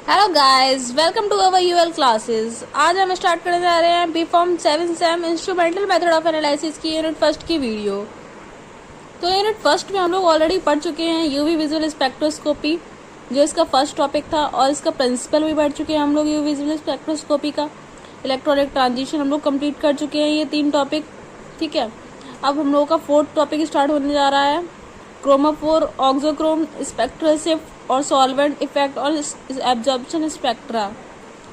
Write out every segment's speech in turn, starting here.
Hello guys, welcome to our UL classes. आज हम start करने जा रहे हैं B pharm 7 sem instrumental method of analysis की यूनिट फर्स्ट की वीडियो। तो यूनिट फर्स्ट में हम लोग ऑलरेडी पढ़ चुके हैं यूवी विजुअल स्पेक्ट्रोस्कोपी, जो इसका फर्स्ट टॉपिक था, और इसका प्रिंसिपल भी पढ़ चुके हैं हम लोग यूवी विजुअल स्पेक्ट्रोस्कोपी का। इलेक्ट्रॉनिक ट्रांजिशन हम लोग कंप्लीट कर चुके हैं, ये 3 टॉपिक। ठीक है, अब हम लोगों का 4th टॉपिक स्टार्ट होने जा रहा है, क्रोमोफोर, ऑक्सोक्रोम, स्पेक्ट्रल शिफ्ट और सॉल्वेंट इफेक्ट और एब्जॉर्प्शन स्पेक्ट्रा।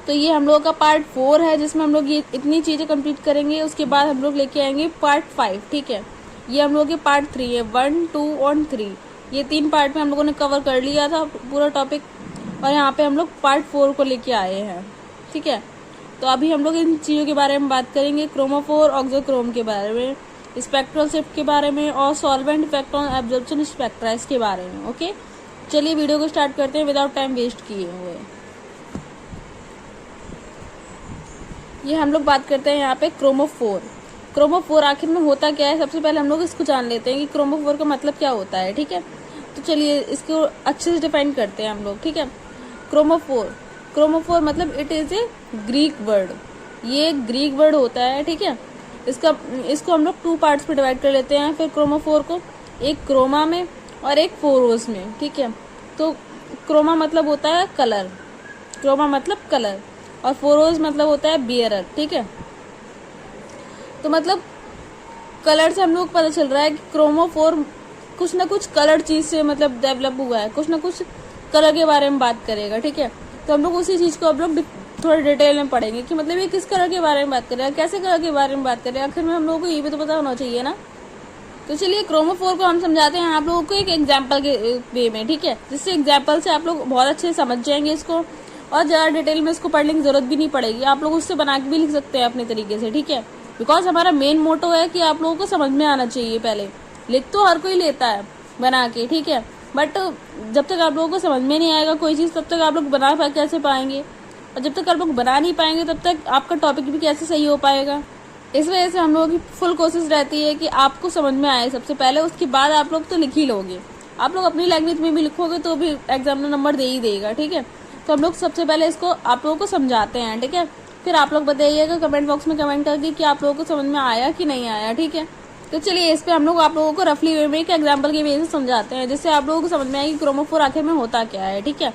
तो ये हम लोग का पार्ट 4 है, जिसमें हम लोग ये इतनी चीज़ें कंप्लीट करेंगे। उसके बाद हम लोग लेके आएंगे पार्ट 5। ठीक है, ये हम लोग के पार्ट 3 है, 1, 2 और 3। ये 3 पार्ट में हम लोगों ने कवर कर लिया था पूरा टॉपिक, और यहाँ पे हम लोग पार्ट 4 को लेके आए हैं। ठीक है, तो अभी हम लोग इन चीज़ों के बारे में बात करेंगे, क्रोमोफोर, ऑक्सोक्रोम के बारे में, स्पेक्ट्रल शिफ्ट के बारे में, और solvent effect on absorption spectra इसके बारे में। ओके, चलिए वीडियो को स्टार्ट करते हैं विदाउट टाइम वेस्ट किए हुए। ये हम लोग बात करते हैं यहाँ पे क्रोमोफोर। क्रोमोफोर आखिर में होता क्या है, सबसे पहले हम लोग इसको जान लेते हैं कि क्रोमोफोर का मतलब क्या होता है। ठीक है, तो चलिए इसको अच्छे से डिफाइन करते हैं हम लोग। ठीक है, क्रोमोफोर, क्रोमोफोर मतलब it is a Greek word. ये एक ग्रीक वर्ड होता है। ठीक है, इसको हम लोग 2 पार्ट्स में डिवाइड कर लेते हैं फिर क्रोमोफोर को, एक क्रोमा में और एक फोरोस में। ठीक है, तो क्रोमा मतलब होता है कलर, क्रोमा मतलब कलर, और फोरोस मतलब होता है बियरर। ठीक है, तो मतलब कलर से हम लोग पता चल रहा है कि क्रोमोफोर कुछ ना कुछ कलर चीज से मतलब डेवलप हुआ है, कुछ ना कुछ कलर के बारे में बात करेगा। ठीक है, तो हम लोग उसी चीज को हम लोग थोड़ा डिटेल में पढ़ेंगे कि मतलब ये किस कलर के बारे में बात कर रहे हैं, कैसे कलर के बारे में बात कर रहे हैं। आखिर में हम लोगों को ये भी तो पता होना चाहिए ना। तो चलिए क्रोमोफोर को हम समझाते हैं आप लोगों को एक एग्जाम्पल के वे में। ठीक है, जिससे एग्जाम्पल से आप लोग बहुत अच्छे से समझ जाएंगे इसको, और ज़्यादा डिटेल में इसको पढ़ने की जरूरत भी नहीं पड़ेगी। आप लोग उससे बना के भी लिख सकते हैं अपने तरीके से। ठीक है, बिकॉज हमारा मेन मोटो है कि आप लोगों को समझ में आना चाहिए। पहले लिख तो हर कोई लेता है बना के, ठीक है, बट जब तक आप लोगों को समझ में नहीं आएगा कोई चीज़, तब तक आप लोग बना कैसे पाएंगे, और जब तक आप लोग बना नहीं पाएंगे तब तक आपका टॉपिक भी कैसे सही हो पाएगा। इस वजह से हम लोगों की फुल कोशिश रहती है कि आपको समझ में आए सबसे पहले, उसके बाद आप लोग तो लिख ही लोगे। आप लोग अपनी लैंग्वेज में भी लिखोगे तो भी एग्जाम में नंबर दे ही देगा। ठीक है, तो हम लोग सबसे पहले इसको आप लोगों को समझाते हैं। ठीक है, फिर आप लोग बताइएगा कमेंट बॉक्स में कमेंट करके कि आप लोगों को समझ में आया कि नहीं आया। ठीक है, तो चलिए इस पे हम लोग आप लोगों को रफली वे में एक एग्जाम्पल के वे से समझाते हैं, जिससे आप लोगों को समझ में आए कि क्रोमोफोर आखिर में होता क्या है। ठीक है,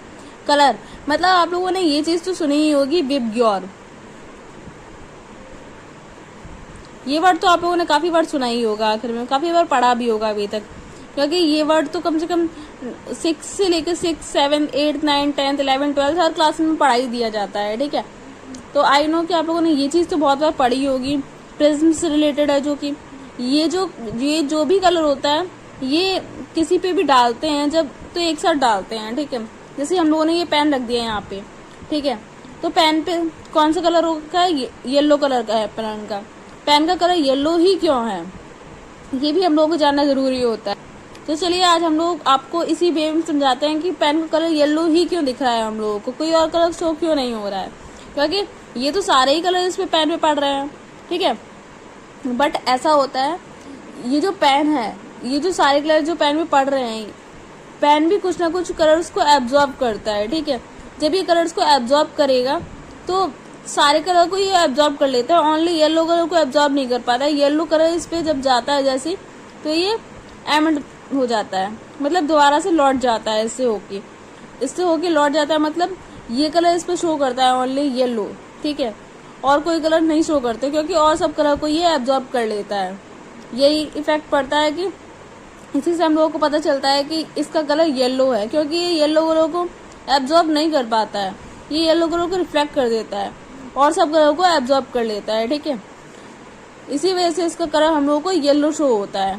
कलर मतलब आप लोगों ने ये चीज तो सुनी ही होगी, विबग्योर। ये वर्ड तो आप लोगों ने काफी बार सुना ही होगा, आखिर में काफी बार पढ़ा भी होगा अभी तक, क्योंकि ये वर्ड तो कम से कम 6 से लेकर 6, 7, 8, 9, 10, 11, 12 हर क्लास में पढ़ा ही दिया जाता है। ठीक है, तो आई नो कि आप लोगों ने ये चीज तो बहुत बार पढ़ी होगी। प्रिज्म से रिलेटेड है, जो कि ये जो भी कलर होता है ये किसी पे भी डालते हैं जब, तो एक साथ डालते हैं। ठीक है, जैसे हम लोगों ने ये पेन रख दिया है यहाँ पे। ठीक है, तो पेन पे कौन सा कलर का है, येलो कलर का है पेन का। पेन का कलर येलो ही क्यों है, ये भी हम लोगों को जानना जरूरी होता है। तो चलिए आज हम लोग आपको इसी वे में समझाते हैं कि पेन का कलर येलो ही क्यों दिख रहा है हम लोगों को, कोई और कलर शो क्यों नहीं हो रहा है, क्योंकि ये तो सारे ही कलर इस पे पेन पे पड़ रहे हैं। ठीक है, बट ऐसा होता है, ये जो पेन है, ये जो सारे कलर जो पेन पे पड़ रहे हैं, पेन भी कुछ ना कुछ कलर्स को एब्जॉर्ब करता है। ठीक है, जब ये कलर्स को एब्जॉर्ब करेगा तो सारे कलर को ये एब्जॉर्ब कर लेता है, ओनली येलो कलर को एब्जॉर्ब नहीं कर पाता है। येलो कलर इस पे जब जाता है जैसे, तो ये एमेंड हो जाता है, मतलब दोबारा से लौट जाता है, इससे होके लौट जाता है, मतलब ये कलर इस पे शो करता है ओनली येलो। ठीक है, और कोई कलर नहीं शो करते, क्योंकि और सब कलर को ये एब्जॉर्ब कर लेता है। यही इफेक्ट पड़ता है कि इसी से हम लोगों को पता चलता है कि इसका कलर येलो है, क्योंकि ये येलो कलर को एब्जॉर्ब नहीं कर पाता है, ये येलो कलर को रिफ्लेक्ट कर देता है और सब कलर को एब्जॉर्ब कर लेता है। ठीक है, इसी वजह से इसका कलर हम लोगों को येलो शो होता है।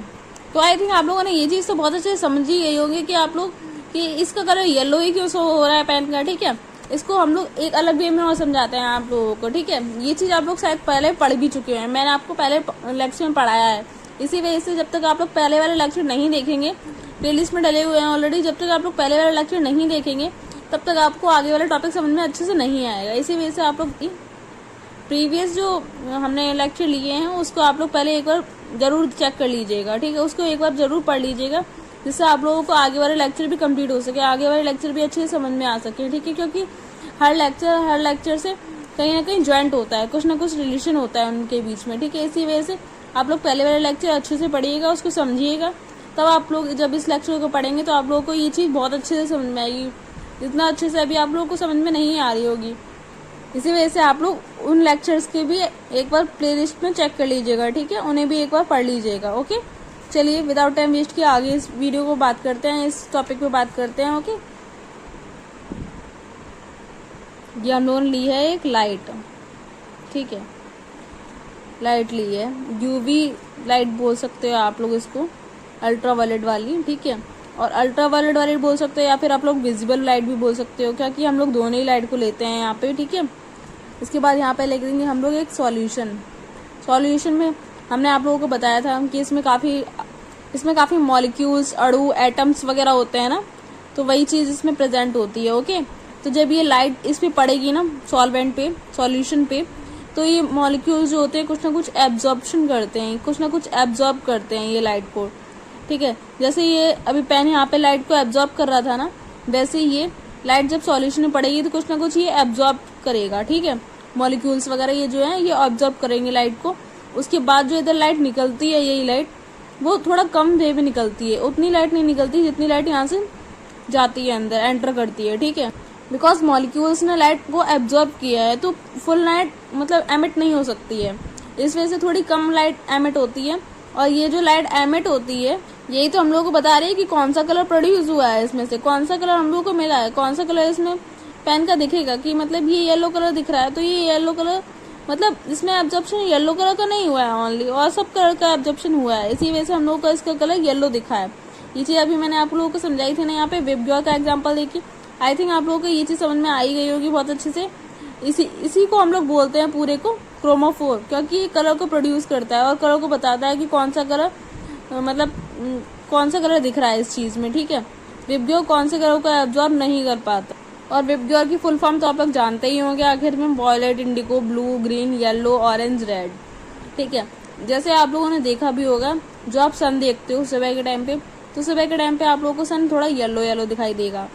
तो आई थिंक आप लोगों ने ये चीज तो बहुत अच्छे से समझी गई होगी कि आप लोग कि इसका कलर येलो ही क्यों शो हो रहा है पेन का। ठीक है, इसको हम लोग एक अलग वे में और समझाते हैं आप लोगों को। ठीक है, ये चीज आप लोग शायद पहले पढ़ भी चुके हैं, मैंने आपको पहले लेक्चर में पढ़ाया है। इसी वजह से जब तक आप लोग पहले वाले लेक्चर नहीं देखेंगे, प्लेलिस्ट में डले हुए हैं ऑलरेडी, जब तक आप लोग पहले वाले लेक्चर नहीं देखेंगे तब तक आपको आगे वाला टॉपिक समझ में अच्छे से नहीं आएगा। इसी वजह से आप लोग प्रीवियस जो हमने लेक्चर लिए हैं उसको आप लोग पहले एक बार जरूर चेक कर लीजिएगा। ठीक है, उसको एक बार जरूर पढ़ लीजिएगा, जिससे आप लोगों को आगे वाले लेक्चर भी कंप्लीट हो सके, आगे वाले लेक्चर भी अच्छे से समझ में आ सके, ठीक है। क्योंकि हर लेक्चर से कहीं ना कहीं ज्वाइंट होता है, कुछ ना कुछ रिलेशन होता है उनके बीच में, ठीक है। इसी वजह से आप लोग पहले वाले लेक्चर अच्छे से पढ़िएगा, उसको समझिएगा, तब आप लोग जब इस लेक्चर को पढ़ेंगे तो आप लोगों को ये चीज़ बहुत अच्छे से समझ में आएगी, जितना अच्छे से अभी आप लोगों को समझ में नहीं आ रही होगी। इसी वजह से आप लोग उन लेक्चर्स के भी एक बार प्लेलिस्ट में चेक कर लीजिएगा, ठीक है, उन्हें भी एक बार पढ़ लीजिएगा। ओके, चलिए विदाउट टाइम वेस्ट किए आगे इस वीडियो को बात करते हैं, इस टॉपिक पे बात करते हैं। ओके, ये हम लोगों ने ली है एक लाइट, ठीक है, लाइट ली है, यूवी लाइट बोल सकते हो आप लोग इसको, अल्ट्रा वायलेट वाली, ठीक है, और अल्ट्रा वायलेट वाली बोल सकते हो या फिर आप लोग विजिबल लाइट भी बोल सकते हो, क्योंकि हम लोग दोनों ही लाइट को लेते हैं यहाँ पे, ठीक है। इसके बाद यहाँ पे लिख देंगे हम लोग एक सॉल्यूशन में हमने आप लोगों को बताया था कि इसमें काफ़ी मॉलिक्यूल्स, अणु, एटम्स वगैरह होते हैं ना, तो वही चीज़ इसमें प्रेजेंट होती है। ओके, तो जब ये लाइट इस पे पड़ेगी ना सॉल्वेंट पे, सॉल्यूशन पे, तो ये मॉलिक्यूल्स जो होते हैं कुछ ना कुछ एब्जॉर्प्शन करते हैं, कुछ ना कुछ एब्जॉर्ब करते हैं ये लाइट को, ठीक है। जैसे ये अभी पेन यहाँ पे लाइट को एब्जॉर्ब कर रहा था ना, वैसे ही ये लाइट जब सॉल्यूशन में पड़ेगी तो कुछ ना कुछ ये एब्जॉर्ब करेगा, ठीक है। मॉलिक्यूल्स वगैरह ये जो है ये एब्जॉर्ब करेंगे लाइट को। उसके बाद जो इधर लाइट निकलती है, यही लाइट, वो थोड़ा कम वे में निकलती है, उतनी लाइट नहीं निकलती जितनी लाइट यहाँ से जाती है, अंदर एंटर करती है, ठीक है। बिकॉज मॉलिक्यूल्स ने लाइट को एब्जॉर्ब किया है तो फुल लाइट मतलब एमिट नहीं हो सकती है, इस वजह से थोड़ी कम लाइट एमिट होती है। और ये जो लाइट एमिट होती है यही तो हम लोग को बता रही है कि कौन सा कलर प्रोड्यूस हुआ है, इसमें से कौन सा कलर हम लोग को मिला है, कौन सा कलर इसमें पेन का दिखेगा कि मतलब ये येलो कलर दिख रहा है, तो ये येलो कलर मतलब इसमें एब्जॉर्प्शन येलो कलर का नहीं हुआ है ओनली, और सब कलर का एब्जॉर्प्शन हुआ है, इसी वजह से हम लोग को इसका कलर येलो दिखा है। ये चीज़ अभी मैंने आप लोगों को समझाई थी ना, यहाँ पे विबग्योर का एग्जाम्पल देखिए, आई थिंक आप लोगों को ये चीज़ समझ में आई गई होगी बहुत अच्छे से। इसी को हम लोग बोलते हैं पूरे को क्रोमोफोर, क्योंकि ये कलर को प्रोड्यूस करता है और कलर को बताता है कि कौन सा कलर मतलब कौन सा कलर दिख रहा है इस चीज़ में, ठीक है। विबग्योर कौन से कलर को एब्जॉर्ब नहीं कर पाता, और विबग्योर की फुल फॉर्म तो आप लोग जानते ही होंगे, आखिर में violet, indigo, blue, green, yellow, orange, red, ठीक है। जैसे आप लोगों ने देखा भी होगा, जो आप सन देखते हो सुबह के टाइम पे, तो सुबह के टाइम पे आप लोगों को सन थोड़ा येलो येलो दिखाई देगा,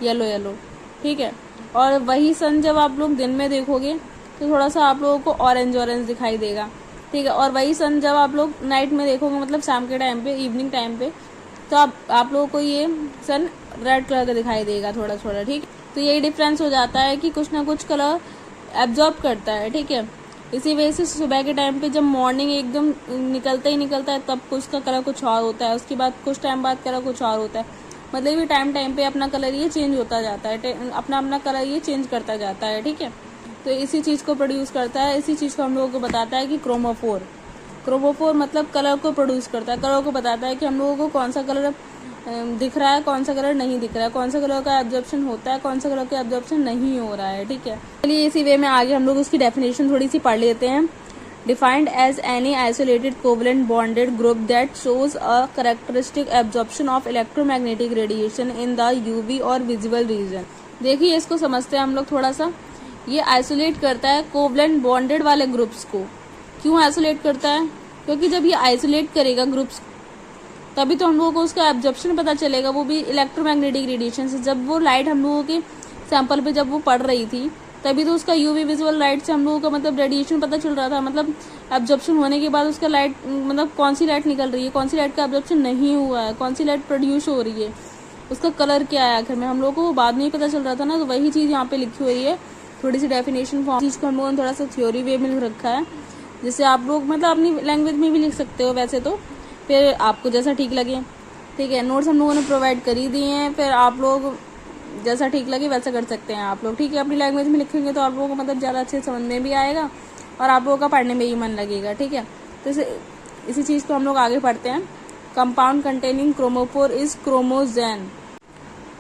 येलो, ठीक है। और वही सन जब आप लोग दिन में देखोगे तो थोड़ा सा आप लोगों को ऑरेंज दिखाई देगा, ठीक है। और वही सन जब आप लोग नाइट में देखोगे, मतलब शाम के टाइम पे, इवनिंग टाइम पे, तो आप लोगों को ये सन रेड कलर का दिखाई देगा थोड़ा थोड़ा, ठीक। तो यही डिफरेंस हो जाता है कि कुछ ना कुछ कलर एब्जॉर्ब करता है, ठीक है। इसी वजह से सुबह के टाइम पे जब मॉर्निंग एकदम निकलता है तब उसका कलर कुछ और होता है, उसके बाद कुछ टाइम बाद कलर कुछ और होता है, मतलब ये टाइम पे अपना कलर ये चेंज होता जाता है, अपना कलर ये चेंज करता जाता है, ठीक है। तो इसी चीज़ को प्रोड्यूस करता है, इसी चीज़ को हम लोगों को बताता है कि क्रोमोफोर मतलब कलर को प्रोड्यूस करता है, कलर को बताता है कि हम लोगों को कौन सा कलर दिख रहा है, कौन सा कलर नहीं दिख रहा है, कौन सा कलर का एब्जॉर्प्शन होता है, कौन सा कलर का एब्जॉर्प्शन नहीं हो रहा है, ठीक है। चलिए इसी वे में आगे हम लोग उसकी डेफिनेशन थोड़ी सी पढ़ लेते हैं। Defined as any isolated covalent bonded group that shows a characteristic absorption of electromagnetic radiation in the UV और visible region। देखिए इसको समझते हैं हम लोग थोड़ा सा। ये आइसोलेट करता है कोवलेंट बॉन्डेड वाले ग्रुप्स को। क्यों आइसोलेट करता है? क्योंकि जब ये आइसोलेट करेगा ग्रुप्स तभी तो हम लोगों को उसका एब्जॉर्प्शन पता चलेगा, वो भी इलेक्ट्रोमैग्नेटिक रेडिएशन से। जब वो लाइट हम लोगों के सैंपल पे जब वो पड़ रही थी तभी तो उसका यूवी विजुअल लाइट से हम लोगों का मतलब रेडिएशन पता चल रहा था, मतलब एब्जॉर्प्शन होने के बाद उसका लाइट मतलब कौन सी लाइट निकल रही है, कौन सी लाइट का एब्जॉर्प्शन नहीं हुआ है, कौन सी लाइट प्रोड्यूस हो रही है, उसका कलर क्या है आखिर में, हम लोगों को बाद में ही पता चल रहा था ना। तो वही चीज़ यहाँ पे लिखी हुई है, थोड़ी सी डेफिनेशन फॉर्म, चीज़ को हम लोगों ने थोड़ा सा थ्योरी वे में रखा है, जिससे आप लोग मतलब अपनी लैंग्वेज में भी लिख सकते हो वैसे तो, फिर आपको जैसा ठीक लगे, ठीक है। नोट्स हम लोगों ने प्रोवाइड कर ही दिए हैं, फिर आप लोग जैसा ठीक लगे वैसा कर सकते हैं आप लोग, ठीक है। अपनी लैंग्वेज में लिखेंगे तो आप लोगों को मतलब ज़्यादा अच्छे समझ में भी आएगा और आप लोगों का पढ़ने में ही मन लगेगा, ठीक है। तो इसी चीज़ को हम लोग आगे पढ़ते हैं। Compound containing chromophore is chromogen.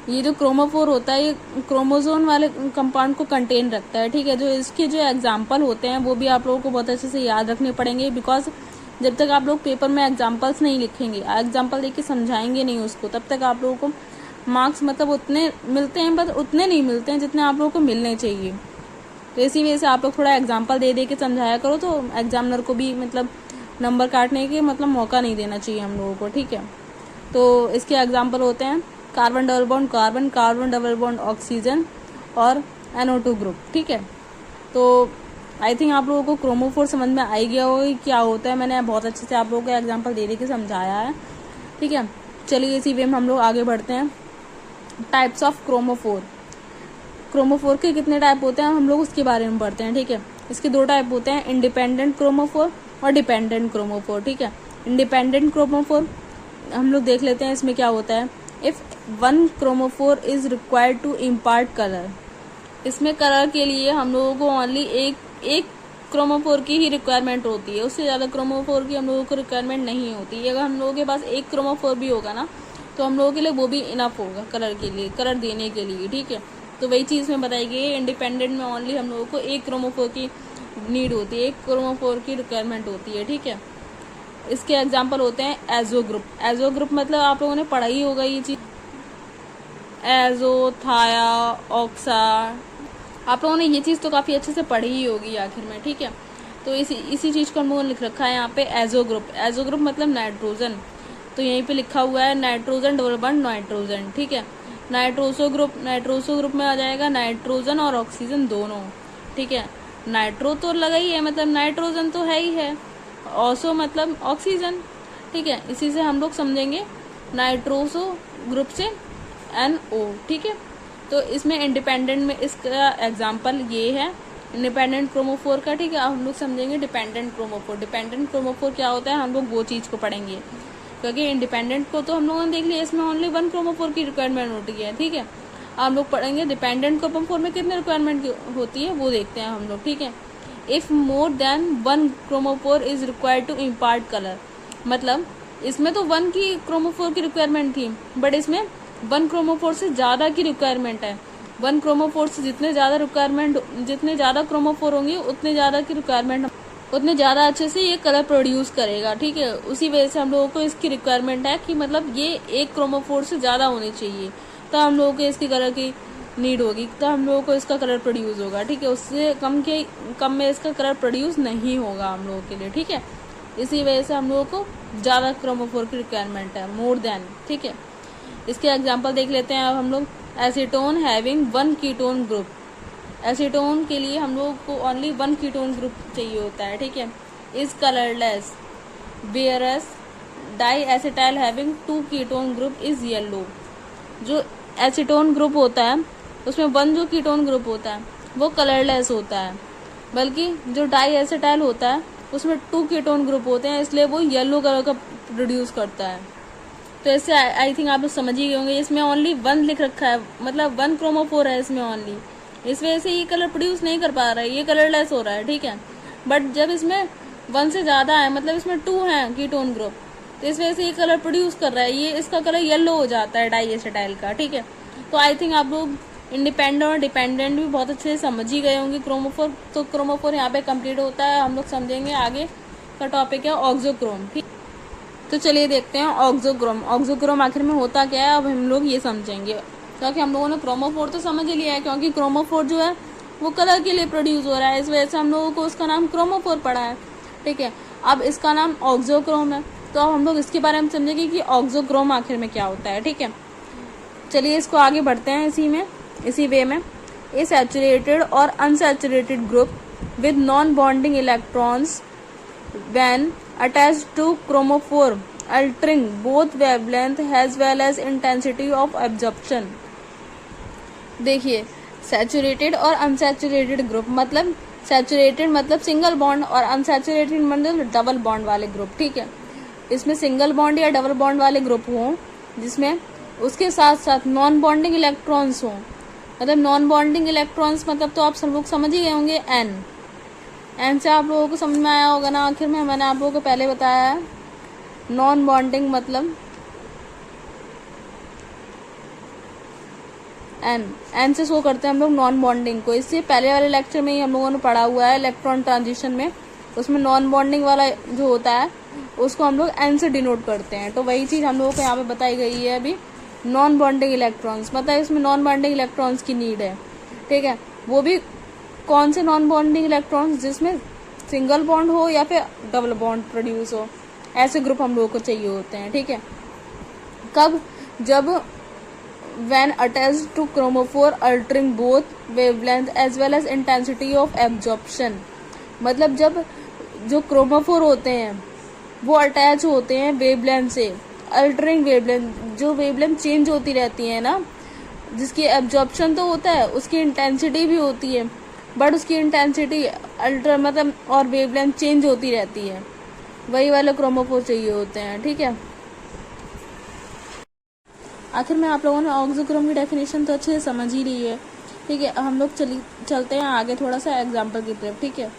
ये जो क्रोमोफोर होता है ये क्रोमोजोन वाले कंपाउंड को कंटेन रखता है, ठीक है। जो इसके जो एग्जाम्पल होते हैं वो भी आप लोगों को बहुत अच्छे से याद रखने पड़ेंगे, बिकॉज जब तक आप लोग पेपर में एग्जाम्पल्स नहीं लिखेंगे, एग्जाम्पल देख के समझाएंगे नहीं उसको, तब तक आप लोगों को मार्क्स मतलब उतने मिलते हैं, बस उतने नहीं मिलते हैं जितने आप लोगों को मिलने चाहिए। तो इसी वजह से आप लोग थोड़ा एग्जाम्पल दे के समझाया करो, तो एग्जामिनर को भी मतलब नंबर काटने के मतलब मौका नहीं देना चाहिए हम लोगों को, ठीक है। तो इसके एग्जाम्पल होते हैं carbon double bond carbon, carbon double bond oxygen और NO2 ग्रुप। ठीक है, तो आई थिंक आप लोगों को क्रोमोफोर समझ में आ गया होगा कि क्या होता है। मैंने बहुत अच्छे से आप लोगों को एग्जाम्पल दे के समझाया है। ठीक है, चलिए इसी वे में हम लोग आगे बढ़ते हैं। Types of chromophore. क्रोमोफोर के कितने टाइप होते हैं हम लोग उसके बारे में पढ़ते हैं। ठीक है, इसके 2 टाइप होते हैं, इंडिपेंडेंट क्रोमोफोर और डिपेंडेंट क्रोमोफोर। ठीक है, इंडिपेंडेंट क्रोमोफोर हम लोग देख लेते हैं इसमें क्या होता है। If one chromophore is required to impart colour, इसमें कलर के लिए हम लोगों को ओनली एक क्रोमोफोर की ही रिक्वायरमेंट होती है, उससे ज़्यादा क्रोमोफोर की हम लोगों को रिक्वायरमेंट नहीं होती है। अगर हम लोगों के पास एक क्रोमोफोर भी होगा ना तो हम लोगों के लिए वो भी इनफ होगा कलर के लिए, कलर देने के लिए। ठीक है, तो वही चीज़ में बताई गई है, इंडिपेंडेंट में ओनली हम लोगों को एक क्रोमोफोर की नीड होती है, एक क्रोमोफोर की रिक्वायरमेंट होती है। ठीक है, इसके एग्जाम्पल होते हैं एजो ग्रुप। एजो ग्रुप मतलब आप लोगों ने पढ़ा ही होगा ये चीज़, एजो, थाया, ऑक्सा, आप लोगों ने ये चीज़ तो काफ़ी अच्छे से पढ़ी ही होगी आखिर में। ठीक है, तो इसी चीज़ को हम लोगों ने लिख रखा है यहाँ पे एजो ग्रुप। एजो ग्रुप मतलब नाइट्रोजन, तो यहीं पे लिखा हुआ है नाइट्रोजन डबल बॉन्ड नाइट्रोजन। ठीक है, नाइट्रोसो ग्रुप में आ जाएगा नाइट्रोजन और ऑक्सीजन दोनों। ठीक है, नाइट्रो तो लगा ही है, मतलब नाइट्रोजन तो है ही है, ऑसो मतलब ऑक्सीजन। ठीक है, इसी से हम लोग समझेंगे नाइट्रोसो ग्रुप से NO। ठीक है, तो इसमें इंडिपेंडेंट में इसका एग्जाम्पल ये है इंडिपेंडेंट क्रोमोफोर का। ठीक है, अब हम लोग समझेंगे डिपेंडेंट क्रोमोफोर। डिपेंडेंट क्रोमोफोर क्या होता है, हम लोग वो चीज़ को पढ़ेंगे, क्योंकि इंडिपेंडेंट को तो हम लोगों ने देख लिया, इसमें ओनली 1 क्रोमोफोर की रिक्वायरमेंट होती है। ठीक है, हम लोग पढ़ेंगे डिपेंडेंट क्रोमोफोर में कितनी रिक्वायरमेंट होती है वो देखते हैं हम लोग। ठीक है, if more than 1 chromophore is required to impart colour, मतलब इसमें तो 1 की क्रोमोफोर की रिक्वायरमेंट थी, बट इसमें 1 क्रोमोफोर से ज़्यादा की रिक्वायरमेंट है। 1 क्रोमोफोर से जितने ज़्यादा क्रोमोफोर होंगे उतने ज़्यादा की रिक्वायरमेंट, उतने ज़्यादा अच्छे से ये कलर प्रोड्यूस करेगा। ठीक है, उसी वजह से हम लोगों को इसकी रिक्वायरमेंट है कि मतलब ये एक क्रोमोफोर से ज़्यादा होनी चाहिए, तो हम लोगों को इसकी कलर की नीड होगी, तो हम लोगों को इसका कलर प्रोड्यूस होगा। ठीक है, उससे कम में इसका कलर प्रोड्यूस नहीं होगा हम लोगों के लिए। ठीक है, इसी वजह से हम लोगों को ज़्यादा क्रोमोफोर की रिक्वायरमेंट है, मोर देन। ठीक है, इसके एग्जाम्पल देख लेते हैं अब हम लोग। Acetone having 1 ketone group, acetone के लिए हम लोग को ओनली 1 कीटोन ग्रुप चाहिए होता है। ठीक है, is colourless, whereas diacetyl having 2 ketone group is yellow. जो एसीटोन ग्रुप होता है उसमें 1 जो कीटोन ग्रुप होता है वो कलरलेस होता है, बल्कि जो डाई एसिटाइल होता है उसमें 2 कीटोन ग्रुप होते हैं, इसलिए वो येलो कलर का प्रोड्यूस करता है। तो ऐसे आई थिंक आप लोग समझ ही गए होंगे, इसमें ओनली 1 लिख रखा है, मतलब 1 क्रोमोफोर है इसमें ओनली, इस वजह से ये कलर प्रोड्यूस नहीं कर पा रहा है, ये कलरलेस हो रहा है। ठीक है, बट जब इसमें 1 से ज़्यादा है, मतलब इसमें 2 हैं कीटोन ग्रुप, तो इस वजह से ये कलर प्रोड्यूस कर रहा है, ये इसका कलर येलो हो जाता है डाई एसिटाइल का। ठीक है, तो आई थिंक आप लोग इंडिपेंडेंट और डिपेंडेंट भी बहुत अच्छे से समझ ही गए होंगे क्रोमोफोर। तो क्रोमोफोर यहाँ पे कंप्लीट होता है। हम लोग समझेंगे आगे का टॉपिक है ऑक्सोक्रोम। ठीक, तो चलिए देखते हैं ऑक्सोक्रोम। ऑक्सोक्रोम आखिर में होता क्या है अब हम लोग ये समझेंगे, क्योंकि हम लोगों ने क्रोमोफोर तो समझ ही लिया है, क्योंकि क्रोमोफोर जो है वो कलर के लिए प्रोड्यूस हो रहा है, इस वजह से हम लोगों को उसका नाम क्रोमोफोर पड़ा है। ठीक है, अब इसका नाम ऑक्सोक्रोम है, तो अब हम लोग इसके बारे में समझेंगे कि ऑक्सोक्रोम आखिर में क्या होता है। ठीक है, चलिए इसको आगे बढ़ते हैं इसी वे में। ए सैचुरेटेड और unsaturated group with non bonding electrons when attached to chromophore altering both wavelength as well as intensity of absorption। देखिए, सैचुरेटेड और अनसैचुरेटेड ग्रुप, मतलब सैचुरेटेड मतलब सिंगल बॉन्ड और अनसैचुरेटेड मतलब डबल बॉन्ड वाले ग्रुप। ठीक है, इसमें सिंगल बॉन्ड या डबल बॉन्ड वाले ग्रुप हों जिसमें उसके साथ साथ नॉन बॉन्डिंग इलेक्ट्रॉन्स हों, मतलब नॉन बॉन्डिंग इलेक्ट्रॉन्स मतलब तो आप सब लोग समझ ही गए होंगे, एन से आप लोगों को समझ में आया होगा ना। आखिर में मैंने आप लोगों को पहले बताया है नॉन बॉन्डिंग मतलब एन से शो करते हैं हम लोग नॉन बॉन्डिंग को। इससे पहले वाले लेक्चर में ही हम लोगों ने पढ़ा हुआ है इलेक्ट्रॉन ट्रांजिशन में, उसमें नॉन बॉन्डिंग वाला जो होता है उसको हम लोग एन से डिनोट करते हैं। तो वही चीज़ हम लोगों को यहाँ पे बताई गई है अभी, नॉन बॉन्डिंग इलेक्ट्रॉन्स, मतलब इसमें नॉन बॉन्डिंग इलेक्ट्रॉन्स की नीड है। ठीक है, वो भी कौन से नॉन बॉन्डिंग इलेक्ट्रॉन्स, जिसमें सिंगल बॉन्ड हो या फिर डबल बॉन्ड प्रोड्यूस हो, ऐसे ग्रुप हम लोगों को चाहिए होते हैं। ठीक है, कब? जब when attached to chromophore altering both wavelength as well as intensity of absorption। मतलब जब जो क्रोमोफोर होते हैं वो अटैच होते हैं वेवलेंथ से, अल्टरिंग वेवलेंथ, जो वेवलेंथ चेंज होती रहती है ना, जिसकी एब्जॉर्प्शन तो होता है, उसकी इंटेंसिटी भी होती है, बट उसकी इंटेंसिटी अल्टर मतलब और वेवलेंथ चेंज होती रहती है, वही वाले क्रोमोफोर चाहिए होते हैं। ठीक है, आखिर में आप लोगों ने ऑक्सोक्रोम की डेफिनेशन तो अच्छे से समझ ही रही है। ठीक है, हम लोग चलते हैं आगे थोड़ा सा एग्जाम्पल की तरफ। ठीक है,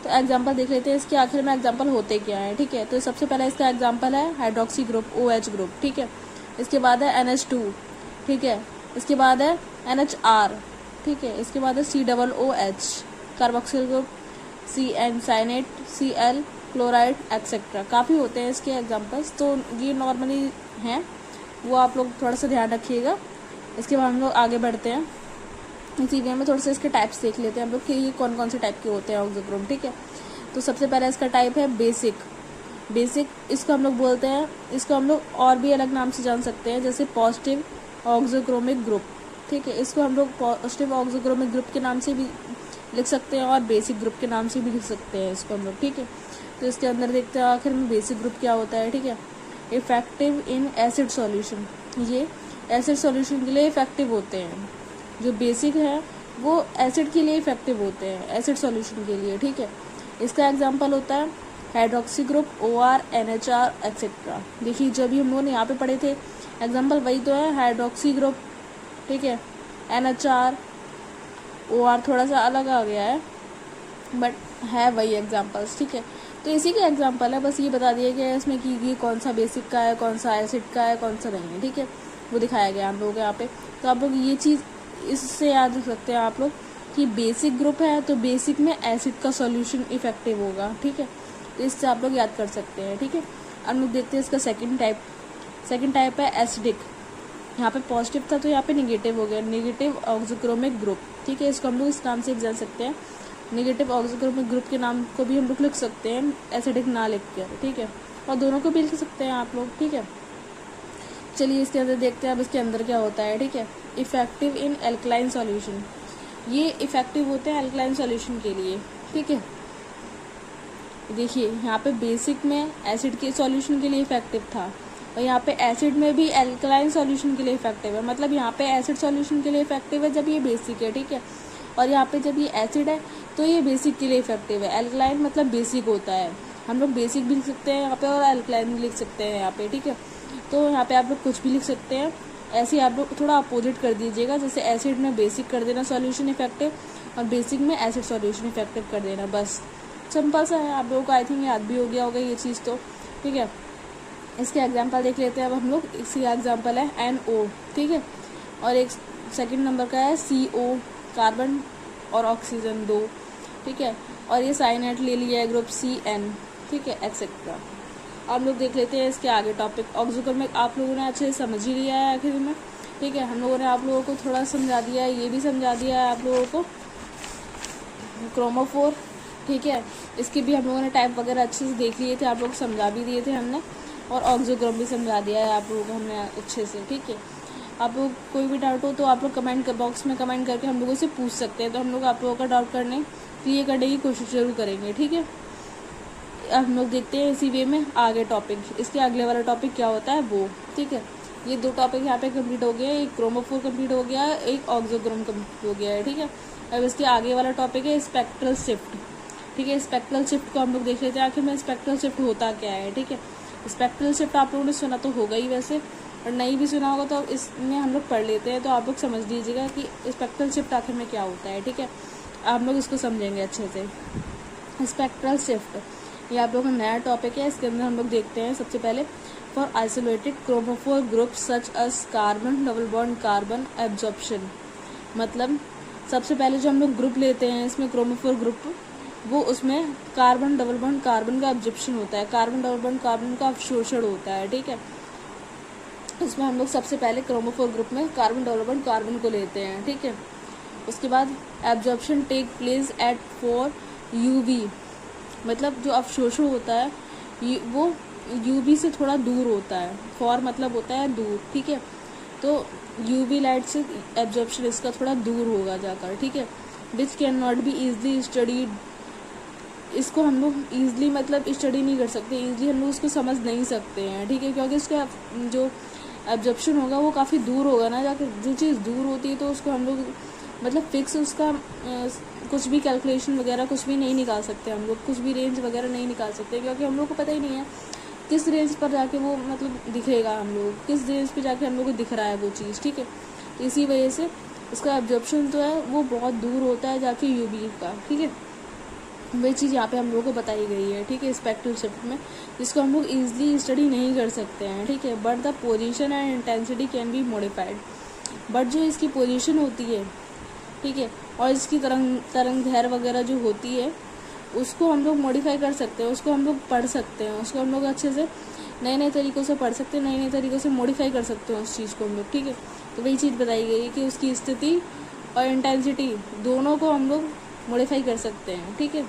तो एग्जाम्पल देख लेते हैं इसके आखिर में एग्जाम्पल होते क्या है। ठीक है, तो सबसे पहले इसका एग्जाम्पल है हाइड्रोक्सी ग्रुप, OH ग्रुप। ठीक है, इसके बाद है NH2। ठीक है, इसके बाद है NHR। ठीक है, इसके बाद है COOH carboxyl group, CN cyanate, Cl chloride etcetera. काफ़ी होते हैं इसके एग्जाम्पल्स, तो ये नॉर्मली हैं, वो आप लोग थोड़ा सा ध्यान रखिएगा। इसके बाद हम लोग आगे बढ़ते हैं, इसी वे में थोड़ा सा इसके टाइप्स देख लेते हैं हम लोग कि ये कौन कौन से टाइप के होते हैं ऑक्सोक्रोम। ठीक है, तो सबसे पहले इसका टाइप है बेसिक। इसको हम लोग बोलते हैं, इसको हम लोग और भी अलग नाम से जान सकते हैं, जैसे पॉजिटिव ऑक्सोक्रोमिक ग्रुप। ठीक है, इसको हम लोग पॉजिटिव ऑक्सोक्रोमिक ग्रुप के नाम से भी लिख सकते हैं और बेसिक ग्रुप के नाम से भी लिख सकते हैं इसको हम लोग। ठीक है, तो इसके अंदर देखते हैं आखिर में बेसिक ग्रुप क्या होता है। ठीक है, इफेक्टिव इन एसिड सॉल्यूशन, ये एसिड सॉल्यूशन के लिए इफेक्टिव होते हैं। जो बेसिक है वो एसिड के लिए इफेक्टिव होते हैं, एसिड सॉल्यूशन के लिए। ठीक है, इसका एग्जांपल होता है hydroxy group, OR, NHR etcetera. देखिए जब भी हम लोगों ने यहाँ पे पढ़े थे एग्जांपल वही तो है, हाइड्रोक्सी ग्रुप। ठीक है, NHR, OR थोड़ा सा अलग आ गया है बट है वही एग्जांपल्स। ठीक है, तो इसी के एग्जांपल है, बस ये बता दिया गया है इसमें कि ये कौन सा बेसिक का है, कौन सा एसिड का है, कौन सा नहीं है। ठीक है, वो दिखाया गया हम लोग यहाँ पे। तो आप लोग ये चीज़ इससे याद रख सकते हैं आप लोग कि बेसिक ग्रुप है तो बेसिक में एसिड का सॉल्यूशन इफेक्टिव होगा। ठीक है, तो इससे आप लोग याद कर सकते हैं। ठीक है, अब लोग देखते हैं इसका सेकंड टाइप है एसिडिक। यहाँ पे पॉजिटिव था तो यहाँ पे निगेटिव हो गया, निगेटिव ऑक्सोक्रोमिक ग्रुप। ठीक है, इसको हम लोग इस नाम से जान सकते हैं, निगेटिव ऑक्सोक्रोमिक ग्रुप के नाम को भी हम लोग लिख सकते हैं एसिडिक ना लिख कर। ठीक है, और दोनों को भी लिख सकते हैं आप लोग। ठीक है, चलिए इसके अंदर देखते हैं अब इसके अंदर क्या होता है। ठीक है, इफेक्टिव इन एल्कलाइन सॉल्यूशन, ये इफेक्टिव होते हैं एल्कलाइन सॉल्यूशन के लिए। ठीक है, देखिए यहाँ पे बेसिक में एसिड के सॉल्यूशन के लिए इफेक्टिव था और यहाँ पे एसिड में भी एल्कलाइन सॉल्यूशन के लिए इफेक्टिव है। मतलब यहाँ पे एसिड सॉल्यूशन के लिए इफेक्टिव है जब ये बेसिक है। ठीक है, और यहाँ पे जब ये एसिड है तो ये बेसिक के लिए इफेक्टिव है। एल्कलाइन मतलब बेसिक होता है, हम लोग बेसिक भी लिख सकते हैं यहाँ पे और एल्कलाइन भी लिख सकते हैं यहाँ पे। ठीक है, तो यहाँ पे आप लोग कुछ भी लिख सकते हैं, ऐसे आप लोग थोड़ा अपोजिट कर दीजिएगा, जैसे एसिड में बेसिक कर देना सॉल्यूशन इफेक्टिव और बेसिक में एसिड सॉल्यूशन इफेक्टिव कर देना, बस सिंपल सा है। आप लोगों को आई थिंक याद भी हो गया होगा ये चीज़ तो। ठीक है, इसके एग्जांपल देख लेते हैं अब हम लोग। इसका एग्जांपल है NO। ठीक है, और एक सेकंड नंबर का है CO कार्बन और ऑक्सीजन 2। ठीक है, और ये साइनेट ले लिया है ग्रुप CN। ठीक है, एक्सेट्रा। हम लोग देख लेते हैं इसके आगे टॉपिक ऑक्सोक्रोमिक। आप लोगों ने अच्छे से समझ ही लिया है आखिर में। ठीक है, हम लोगों ने आप लोगों को थोड़ा समझा दिया है, ये भी समझा दिया है आप लोगों को क्रोमोफोर। ठीक है, इसके भी हम लोगों ने टाइप वगैरह अच्छे से देख लिए थे, आप लोग समझा भी दिए थे हमने, और ऑक्सोक्रोम भी समझा दिया है आप लोगों को हमने अच्छे से। ठीक है, आप लोग कोई भी डाउट हो तो आप लोग कमेंट बॉक्स में कमेंट करके हम लोगों से पूछ सकते हैं, तो हम लोग आप लोगों का डाउट क्लियर करने की कोशिश जरूर करेंगे। ठीक है, अब हम लोग देखते हैं इसी वे में आगे टॉपिक, इसके अगले वाला टॉपिक क्या होता है वो। ठीक है, ये 2 टॉपिक यहाँ पे कंप्लीट हो गया, एक क्रोमोफोर कंप्लीट हो गया, एक ऑक्सोक्रोम कंप्लीट हो गया है। ठीक है, अब इसके आगे वाला टॉपिक है स्पेक्ट्रल शिफ्ट। ठीक है, स्पेक्ट्रल शिफ्ट को हम लोग देख लेते हैं आखिर में स्पेक्ट्रल शिफ्ट होता क्या है। ठीक है, स्पेक्ट्रल शिफ्ट आप लोगों ने सुना तो होगा ही वैसे, और नहीं भी सुना होगा तो इसमें हम लोग पढ़ लेते हैं, तो आप लोग समझ लीजिएगा कि स्पेक्ट्रल शिफ्ट आखिर में क्या होता है। ठीक है, आप लोग इसको समझेंगे अच्छे से। स्पेक्ट्रल शिफ्ट ये आप लोगों का नया टॉपिक है, इसके अंदर हम लोग देखते हैं सबसे पहले for isolated chromophore group such us carbon double bond carbon absorption. मतलब सबसे पहले जो हम लोग ग्रुप लेते हैं इसमें क्रोमोफोर ग्रुप, वो उसमें कार्बन डबल बॉन्ड कार्बन का एब्जॉर्प्शन होता है, कार्बन डबल बॉन्ड कार्बन का अवशोषण होता है। ठीक है, इसमें हम लोग सबसे पहले क्रोमोफोर ग्रुप में कार्बन डबल बॉन्ड कार्बन को लेते हैं। ठीक है, उसके बाद absorption take place at 4 UV, मतलब जो अवशोषण होता है वो यूवी से थोड़ा दूर होता है। फॉर मतलब होता है दूर, ठीक है। तो यूवी लाइट से एब्जॉर्प्शन इसका थोड़ा दूर होगा जाकर, ठीक है। Which can not be easily studied, इसको हम लोग ईजिली मतलब स्टडी नहीं कर सकते, ईजिली हम लोग उसको समझ नहीं सकते हैं, ठीक है, क्योंकि इसका जो एब्जॉर्प्शन होगा वो काफ़ी दूर होगा ना जाकर। जो चीज़ दूर होती है तो उसको हम लोग मतलब फिक्स उसका कुछ भी कैलकुलेशन वगैरह कुछ भी नहीं निकाल सकते हम लोग, कुछ भी रेंज वगैरह नहीं निकाल सकते, क्योंकि हम लोग को पता ही नहीं है किस रेंज पर जाके वो मतलब दिखेगा, हम लोग किस रेंज पे जाके हम लोग को दिख रहा है वो चीज़, ठीक है। तो इसी वजह से इसका एब्जॉर्प्शन जो है वो बहुत दूर होता है जाके यूवी का, ठीक है। वही चीज़ यहाँ पे हम लोगों को बताई गई है, ठीक है, स्पेक्ट्रल शिफ्ट में, जिसको हम लोग ईजिली स्टडी नहीं कर सकते हैं, ठीक है। But the position and intensity can be modified, but जो इसकी पोजीशन होती है, ठीक है, और इसकी तरंग दैर्घ्य वगैरह जो होती है उसको हम लोग मॉडिफाई कर सकते हैं, उसको हम लोग पढ़ सकते हैं, उसको हम लोग अच्छे से नए नए तरीक़ों से पढ़ सकते हैं, नए नए तरीक़ों से मॉडिफाई कर सकते हैं उस चीज़ को हम लोग, ठीक है। तो वही चीज़ बताई गई है कि उसकी स्थिति और इंटेंसिटी दोनों को हम लोग मॉडिफाई कर सकते हैं, ठीक है।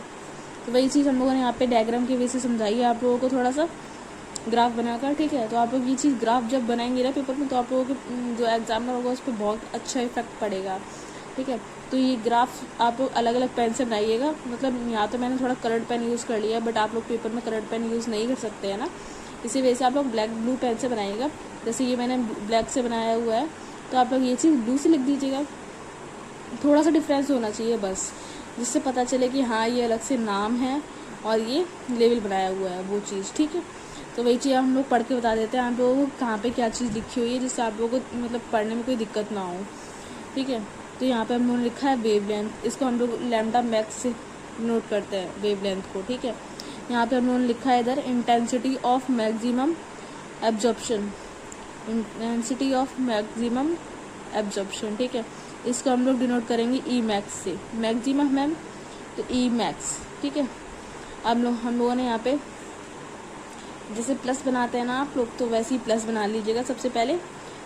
तो वही चीज़ हम लोगों ने यहाँ पे डायग्राम की वजह से समझाई है आप लोगों को, थोड़ा सा ग्राफ बनाकर, ठीक है। तो आप लोग ये चीज़ ग्राफ जब बनाएंगे ना पेपर में, तो आप लोगों के जो एग्जामिनर होगा उस पर बहुत अच्छा इफेक्ट पड़ेगा, ठीक है। तो ये ग्राफ आप लोग अलग अलग पेन से बनाइएगा, मतलब यहाँ तो मैंने थोड़ा कलर्ड पेन यूज़ कर लिया है, बट आप लोग पेपर में कलर्ड पेन यूज़ नहीं कर सकते हैं ना, इसी वजह से आप लोग ब्लैक ब्लू पेन से बनाइएगा। जैसे ये मैंने ब्लैक से बनाया हुआ है, तो आप लोग ये चीज़ ब्लू से लिख दीजिएगा, थोड़ा सा डिफरेंस होना चाहिए बस, जिससे पता चले कि हाँ ये अलग से नाम है और ये लेवल बनाया हुआ है वो चीज़, ठीक है। तो वही चीज़ हम लोग पढ़ के बता देते हैं आप लोगों को कहाँ पे क्या चीज़ लिखी हुई है, जिससे आप लोगों को मतलब पढ़ने में कोई दिक्कत ना हो, ठीक है। तो यहाँ पे हम लोगों ने लिखा है वेव लेंथ, इसको हम लोग लैम्डा मैक्स से नोट करते हैं वेव लेंथ को, ठीक है। यहाँ पे हम लोगों ने लिखा है इधर intensity of maximum absorption, intensity of maximum absorption, ठीक है। इसको हम लोग डिनोट करेंगे ई मैक्स से, मैक्सिमम मैम तो ई मैक्स, ठीक है। अब हम लोगों ने यहाँ पे जैसे प्लस बनाते हैं ना आप लोग, तो वैसे ही प्लस बना लीजिएगा सबसे पहले,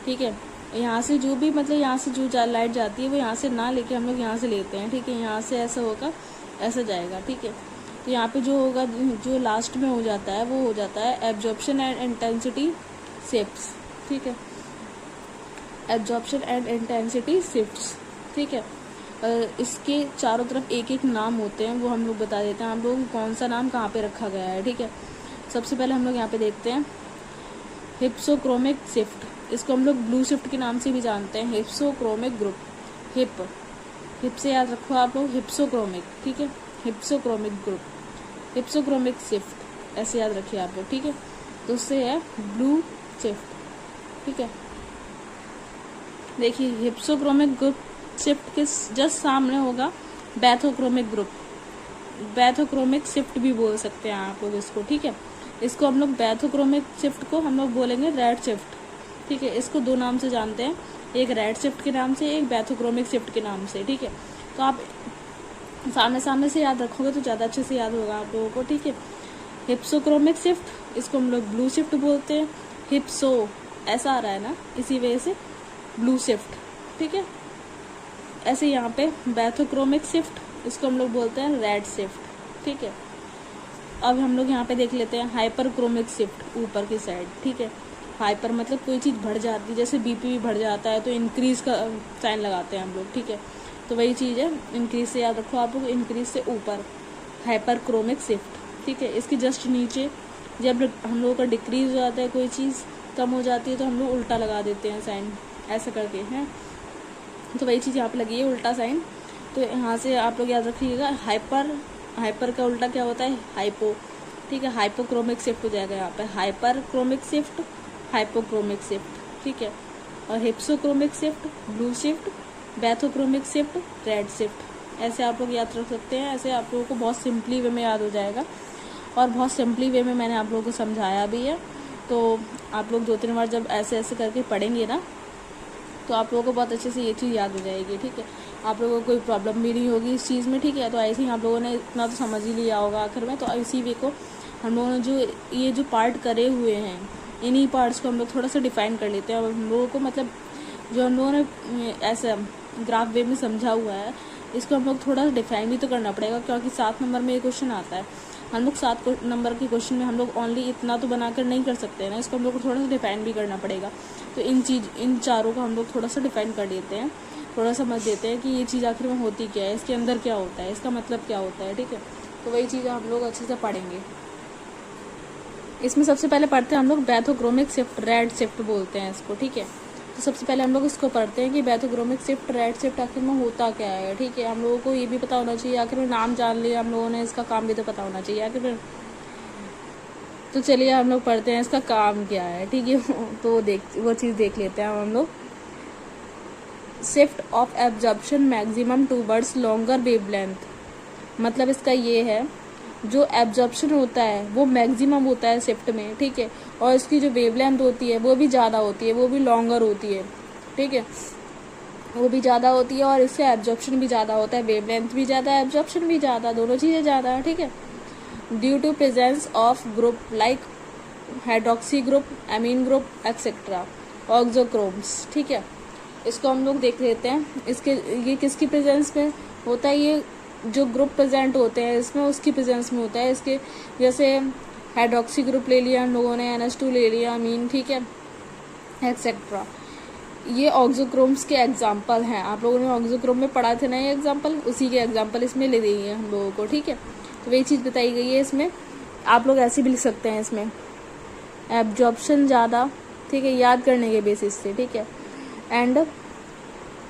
ठीक है। यहाँ से जो भी मतलब यहाँ से जो लाइट जाती है वो यहाँ से ना लेके हम लोग यहाँ से लेते हैं, ठीक है। यहाँ से ऐसा होगा, ऐसा जाएगा, ठीक है। तो यहाँ पे जो होगा, जो लास्ट में हो जाता है वो हो जाता है एब्जॉर्प्शन एंड इंटेंसिटी शिफ्ट्स, ठीक है, एब्जॉर्प्शन एंड इंटेंसिटी शिफ्ट्स, ठीक है। इसके चारों तरफ एक एक नाम होते हैं, वो हम लोग बता देते हैं हम लोग कौन सा नाम कहाँ पे रखा गया है, ठीक है। सबसे पहले हम लोग यहाँ पे देखते हैं हिप्सोक्रोमिक शिफ्ट, इसको हम लोग ब्लू शिफ्ट के नाम से भी जानते हैं, हिप्सोक्रोमिक ग्रुप, हिप से याद रखो आप लोग, हिप्सोक्रोमिक, ठीक है, हिप्सोक्रोमिक ग्रुप, हिप्सोक्रोमिक शिफ्ट ऐसे याद रखिए आप लोग, ठीक है। तो उससे है ब्लू शिफ्ट, ठीक है। देखिए हिप्सोक्रोमिक ग्रुप शिफ्ट के जस्ट सामने होगा बैथोक्रोमिक ग्रुप, बैथोक्रोमिक शिफ्ट भी बोल सकते हैं आप लोग इसको, ठीक है। इसको हम लोग बैथोक्रोमिक शिफ्ट को हम लोग बोलेंगे रेड शिफ्ट, ठीक है। इसको दो नाम से जानते हैं, एक रेड शिफ्ट के नाम से, एक बैथोक्रोमिक शिफ्ट के नाम से, ठीक है। तो आप सामने सामने से याद रखोगे तो ज़्यादा अच्छे से याद होगा आप लोगों को, ठीक है। हिप्सोक्रोमिक शिफ्ट, इसको हम लोग ब्लू शिफ्ट बोलते हैं, हिप्सो ऐसा आ रहा है ना, इसी वजह से ब्लू शिफ्ट, ठीक है। ऐसे यहाँ पे बैथोक्रोमिक शिफ्ट, इसको हम लोग बोलते हैं रेड शिफ्ट, ठीक है। अब हम लोग यहाँ पे देख लेते हैं हाइपरक्रोमिक शिफ्ट, ऊपर की साइड, ठीक है। हाइपर मतलब कोई चीज़ बढ़ जाती है, जैसे बीपी भी बढ़ जाता है तो इंक्रीज का साइन लगाते हैं हम लोग, ठीक है। तो वही चीज़ है, इंक्रीज से याद रखो आप लोग, इंक्रीज से ऊपर हाइपरक्रोमिक शिफ्ट, ठीक है। इसके जस्ट नीचे जब हम लोगों का डिक्रीज हो जाता है, कोई चीज़ कम हो जाती है तो हम लोग उल्टा लगा देते हैं साइन, ऐसा करके हैं। तो वही चीज़ यहाँ पे लगी है उल्टा साइन, तो यहाँ से आप लोग याद रखिएगा हाइपर का उल्टा क्या होता है, हाइपो, ठीक है। हाइपोक्रोमिक शिफ्ट हो जाएगा यहाँ पे, हाइपरक्रोमिक शिफ्ट, हाइपोक्रोमिक शिफ्ट, ठीक है। और hypsochromic shift, blue shift, bathochromic shift, red shift, ऐसे आप लोग याद रख सकते हैं। ऐसे आप लोगों को बहुत सिंपली वे में याद हो जाएगा, और बहुत सिंपली वे में मैंने आप लोगों को समझाया भी है। तो आप लोग 2-3 बार जब ऐसे ऐसे करके पढ़ेंगे ना, तो आप लोगों को बहुत अच्छे से ये चीज़ याद हो जाएगी, ठीक है। आप लोगों को कोई प्रॉब्लम भी नहीं होगी इस चीज़ में, ठीक है। तो ऐसे ही आप लोगों ने इतना तो समझ ही लिया होगा आखिर में। तो इसी वे को हम लोगों ने जो ये जो पार्ट करे हुए हैं, इन्हीं पार्ट्स को हम लोग थोड़ा सा डिफाइन कर लेते हैं, और हम लोगों को मतलब जो हम लोगों ने ऐसा ग्राफ वे में समझा हुआ है, इसको हम लोग थोड़ा सा डिफाइन भी तो करना पड़ेगा, क्योंकि 7 नंबर में ये क्वेश्चन आता है। हम लोग 7 नंबर के क्वेश्चन में हम लोग ओनली इतना तो बनाकर नहीं कर सकते हैं ना, इसको हम लोग को थोड़ा सा डिफाइन भी करना पड़ेगा। तो इन चारों को हम लोग थोड़ा सा डिफाइन कर देते हैं, थोड़ा समझ देते हैं कि ये चीज़ आखिर में होती क्या है, इसके अंदर क्या होता है, इसका मतलब क्या होता है। ठीक है, तो वही चीज़ हम लोग अच्छे से पढ़ेंगे। इसमें सबसे पहले पढ़ते हैं हम लोग बैथोक्रोमिक शिफ्ट, रेड शिफ्ट बोलते हैं इसको। ठीक है, तो सबसे पहले हम लोग इसको पढ़ते हैं कि बैथोक्रोमिक शिफ्ट, रेड शिफ्ट आखिर में होता क्या है। ठीक है, हम लोगों को ये भी पता होना चाहिए, आखिर में नाम जान लिया हम लोगों ने, इसका काम भी तो पता होना चाहिए आखिर में। तो चलिए हम लोग पढ़ते हैं इसका काम क्या है। ठीक है, तो वो चीज़ देख लेते हैं हम लोग। Shift of absorption maximum towards longer wavelength, मतलब इसका ये है जो एब्जॉर्प्शन होता है वो मैक्सिमम होता है शिफ्ट में। ठीक है, और इसकी जो वेवलेंथ होती है वो भी ज़्यादा होती है, वो भी लॉन्गर होती है। ठीक है, वो भी ज़्यादा होती है और इसका एब्जॉर्प्शन भी ज़्यादा होता है, वेवलेंथ भी ज़्यादा है, एब्जॉर्प्शन भी ज़्यादा, दोनों चीज़ें ज़्यादा है। ठीक है, due to presence of group like hydroxy group, amine group etcetera, auxochromes. ठीक है, इसको हम लोग देख लेते हैं। ये किसकी प्रेजेंस में होता है, ये जो ग्रुप प्रेजेंट होते हैं इसमें उसकी प्रेजेंस में होता है। इसके जैसे हाइड्रोक्सी ग्रुप ले लिया हम लोगों ने, NH2 ले लिया, अमीन, ठीक है, एक्सेट्रा। ये ऑक्सोक्रोम्स के एग्जाम्पल हैं, आप लोगों ने ऑक्सोक्रोम में पढ़ा थे ना ये एग्जाम्पल, उसी के एग्जाम्पल इसमें ले दिए हैं हम लोगों को। ठीक है, तो वही चीज़ बताई गई है इसमें। आप लोग ऐसे भी लिख सकते हैं इसमें, एब्जॉर्प्शन ज़्यादा, ठीक है, याद करने के बेसिस से। ठीक है, एंड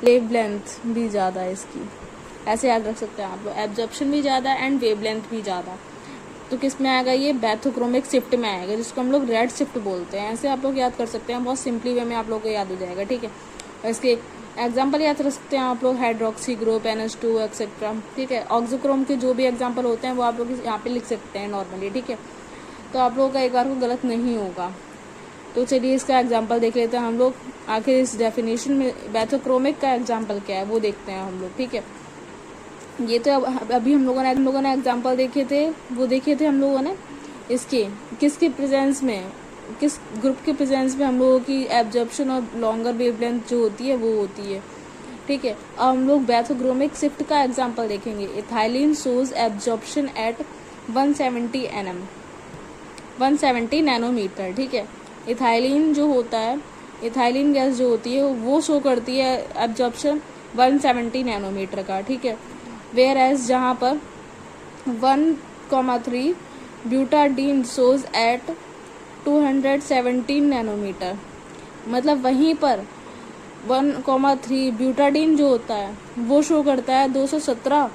वेवलेंथ भी ज़्यादा है इसकी, ऐसे याद रख सकते हैं आप लोग, एब्जॉर्प्शन भी ज़्यादा एंड वेवलेंथ भी ज़्यादा। तो किस में आएगा, ये बैथोक्रोमिक शिफ्ट में आएगा, जिसको हम लोग रेड शिफ्ट बोलते हैं। ऐसे आप लोग याद कर सकते हैं, बहुत सिंपली वे में आप लोग को याद हो जाएगा। ठीक है, और इसके एग्जाम्पल याद रख सकते हैं आप लोग, हाइड्रोक्सी ग्रुप, NH2 एक्सेट्रा। ठीक है, ऑक्सोक्रोम के जो भी एग्जाम्पल होते हैं वो आप लोग यहाँ पे लिख सकते हैं नॉर्मली। ठीक है, तो आप लोगों का एक बार को गलत नहीं होगा। तो चलिए इसका एग्जाम्पल देख लेते हैं हम लोग, आखिर इस डेफिनेशन में बैथोक्रोमिक का एग्जाम्पल क्या है वो देखते हैं हम लोग। ठीक है, ये तो अभी हम लोगों ने एग्जाम्पल देखे थे, वो देखे थे हम लोगों ने इसके किसके प्रेजेंस में, किस ग्रुप के प्रेजेंस में हम लोगों की एब्जॉर्प्शन और लॉन्गर वेवलेंथ जो होती है वो होती है। ठीक है, अब हम लोग बैथोक्रोमिक शिफ्ट का एग्जाम्पल देखेंगे। Ethylene shows absorption at 170 nanometre. ठीक है, इथाइलिन जो होता है, इथाइलिन गैस जो होती है वो शो करती है एब्जॉर्प्शन 170 नैनोमीटर का। ठीक है, वेयर एज जहाँ पर 1,3 ब्यूटाडीन शोज एट 217 नैनोमीटर, मतलब वहीं पर 1,3 ब्यूटाडीन जो होता है वो शो करता है 217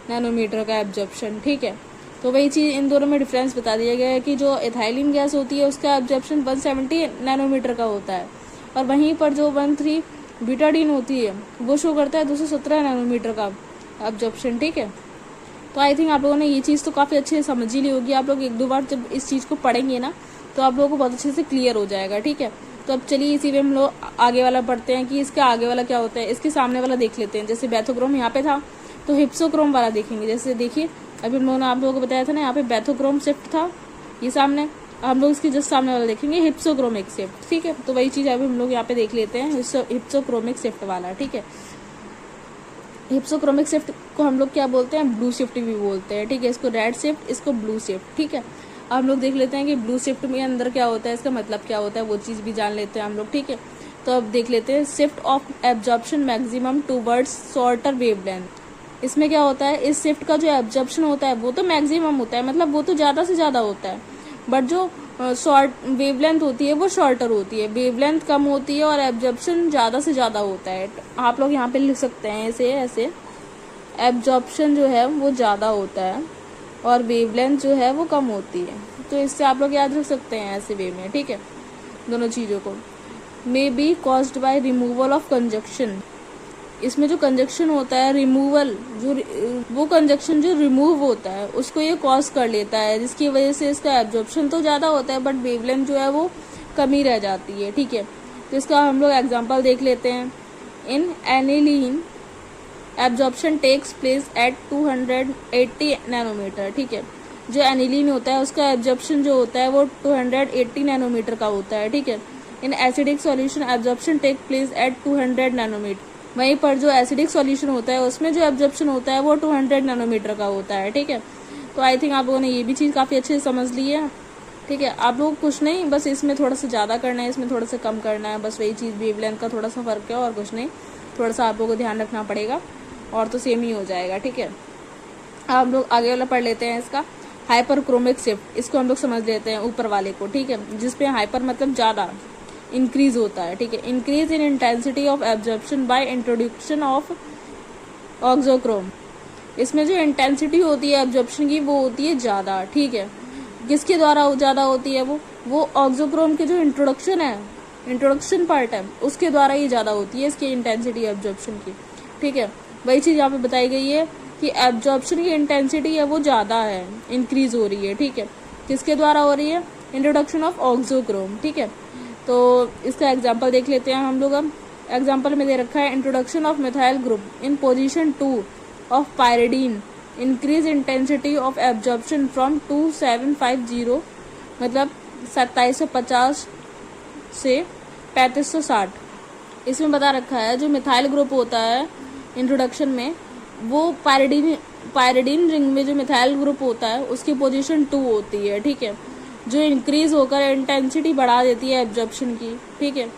नैनोमीटर का एब्जॉर्प्शन। ठीक है, तो वही चीज़ इन दोनों में डिफरेंस बता दिया गया है कि जो इथाइलिन गैस होती है उसका एब्जॉर्प्शन 170 नैनोमीटर का होता है, और वहीं पर जो 13 ब्यूटाडीन होती है वो शो करता है 217 नैनोमीटर का एब्जॉर्प्शन। ठीक है, तो आई थिंक आप लोगों ने ये चीज़ तो काफ़ी अच्छे से समझ ही ली होगी। आप लोग एक दो बार जब इस चीज़ को पढ़ेंगे ना तो आप लोगों को बहुत अच्छे से क्लियर हो जाएगा। ठीक है, तो अब चलिए इसी में हम लोग आगे वाला पढ़ते हैं कि इसका आगे वाला क्या होता है। इसके सामने वाला देख लेते हैं, जैसे बैथोक्रोम यहाँ पे था तो हिप्सोक्रोम वाला देखेंगे। जैसे देखिए अभी हम लोगों ने आप लोगों को बताया था ना, यहाँ पे बैथोक्रोम शिफ्ट था ये सामने, हम लोग इसके जस्ट सामने वाला देखेंगे हिप्सोक्रोमिक शिफ्ट। ठीक है, तो वही चीज़ अभी हम लोग यहाँ पे देख लेते हैं, हिप्सोक्रोमिक शिफ्ट वाला। ठीक है, हिप्सोक्रोमिक शिफ्ट को हम लोग क्या बोलते हैं, ब्लू शिफ्ट भी बोलते हैं। ठीक है, इसको रेड शिफ्ट, इसको ब्लू शिफ्ट। ठीक है, अब हम लोग देख लेते हैं कि ब्लू शिफ्ट में अंदर क्या होता है, इसका मतलब क्या होता है, वो चीज़ भी जान लेते हैं हम लोग। ठीक है, तो अब देख लेते हैं shift of absorption maximum towards shorter wavelength. इसमें क्या होता है, इस शिफ्ट का जो एब्जॉर्प्शन होता है वो तो मैक्सिमम होता है, मतलब वो तो ज़्यादा से ज़्यादा होता है, बट जो शॉर्ट वेवलेंथ होती है वो शॉर्टर होती है, वेवलेंथ कम होती है और एब्जॉर्प्शन ज़्यादा से ज़्यादा होता है। आप लोग यहाँ पे लिख सकते हैं ऐसे एब्जॉर्प्शन जो है वो ज़्यादा होता है और वेवलेंथ जो है वो कम होती है। तो इससे आप लोग याद रख सकते हैं ऐसे वे में। ठीक है, दोनों चीज़ों को। May be caused by removal of conjunction, इसमें जो कंजक्शन होता है, रिमूवल जो वो कंजक्शन जो रिमूव होता है उसको ये कॉज कर लेता है, जिसकी वजह से इसका एब्जॉर्प्शन तो ज़्यादा होता है बट वेवलेंथ जो है वो कमी रह जाती है। ठीक है, तो इसका हम लोग एग्जांपल देख लेते हैं। In aniline absorption takes place at 280 nanometre. ठीक है, जो एनिलीन होता है उसका एब्जॉर्प्शन जो होता है वो 280 नैनोमीटर का होता है। ठीक है, in acidic solution absorption take place at 200 nanometre, वहीं पर जो एसिडिक सॉल्यूशन होता है उसमें जो एब्जॉर्प्शन होता है वो 200 नैनोमीटर का होता है। ठीक है, तो आई थिंक आप लोगों ने ये भी चीज़ काफ़ी अच्छे से समझ ली है। ठीक है, आप लोग कुछ नहीं, बस इसमें थोड़ा सा ज़्यादा करना है, इसमें थोड़ा सा कम करना है, बस वही चीज़, वेवलेंथ का थोड़ा सा फ़र्क है और कुछ नहीं। थोड़ा सा आप लोगों को ध्यान रखना पड़ेगा और तो सेम ही हो जाएगा। ठीक है, हम लोग आगे वाला पढ़ लेते हैं इसका हाइपरक्रोमिक शिफ्ट। इसको हम लोग समझ लेते हैं ऊपर वाले को। ठीक है, जिसपे हाइपर मतलब ज़्यादा, इंक्रीज होता है। ठीक है, increase in intensity of absorption by introduction of auxochrome. इसमें जो इंटेंसिटी होती है एब्जॉर्प्शन की वो होती है ज़्यादा। ठीक है, किसके द्वारा ज़्यादा होती है? वो ऑक्सोक्रोम के जो इंट्रोडक्शन है, इंट्रोडक्शन पार्ट है, उसके द्वारा ही ज़्यादा होती है इसकी इंटेंसिटी एब्जॉर्प्शन की। ठीक है, वही चीज़ यहाँ पे बताई गई है कि एब्जॉर्प्शन की इंटेंसिटी है वो ज़्यादा है, इंक्रीज हो रही है। ठीक है, किसके द्वारा हो रही है? Introduction of auxochrome. ठीक है, तो इसका एग्जाम्पल देख लेते हैं हम लोग। अब एग्जाम्पल में दे रखा है introduction of methyl group in position 2 of pyridine increase intensity of absorption from 2750 मतलब 2750 से 3560। इसमें बता रखा है जो मिथाइल ग्रुप होता है इंट्रोडक्शन में, वो पायरिडीन रिंग में जो मिथाइल ग्रुप होता है उसकी पोजीशन 2 होती है। ठीक है, जो इंक्रीज होकर इंटेंसिटी बढ़ा देती है एब्जॉर्प्शन की। ठीक है,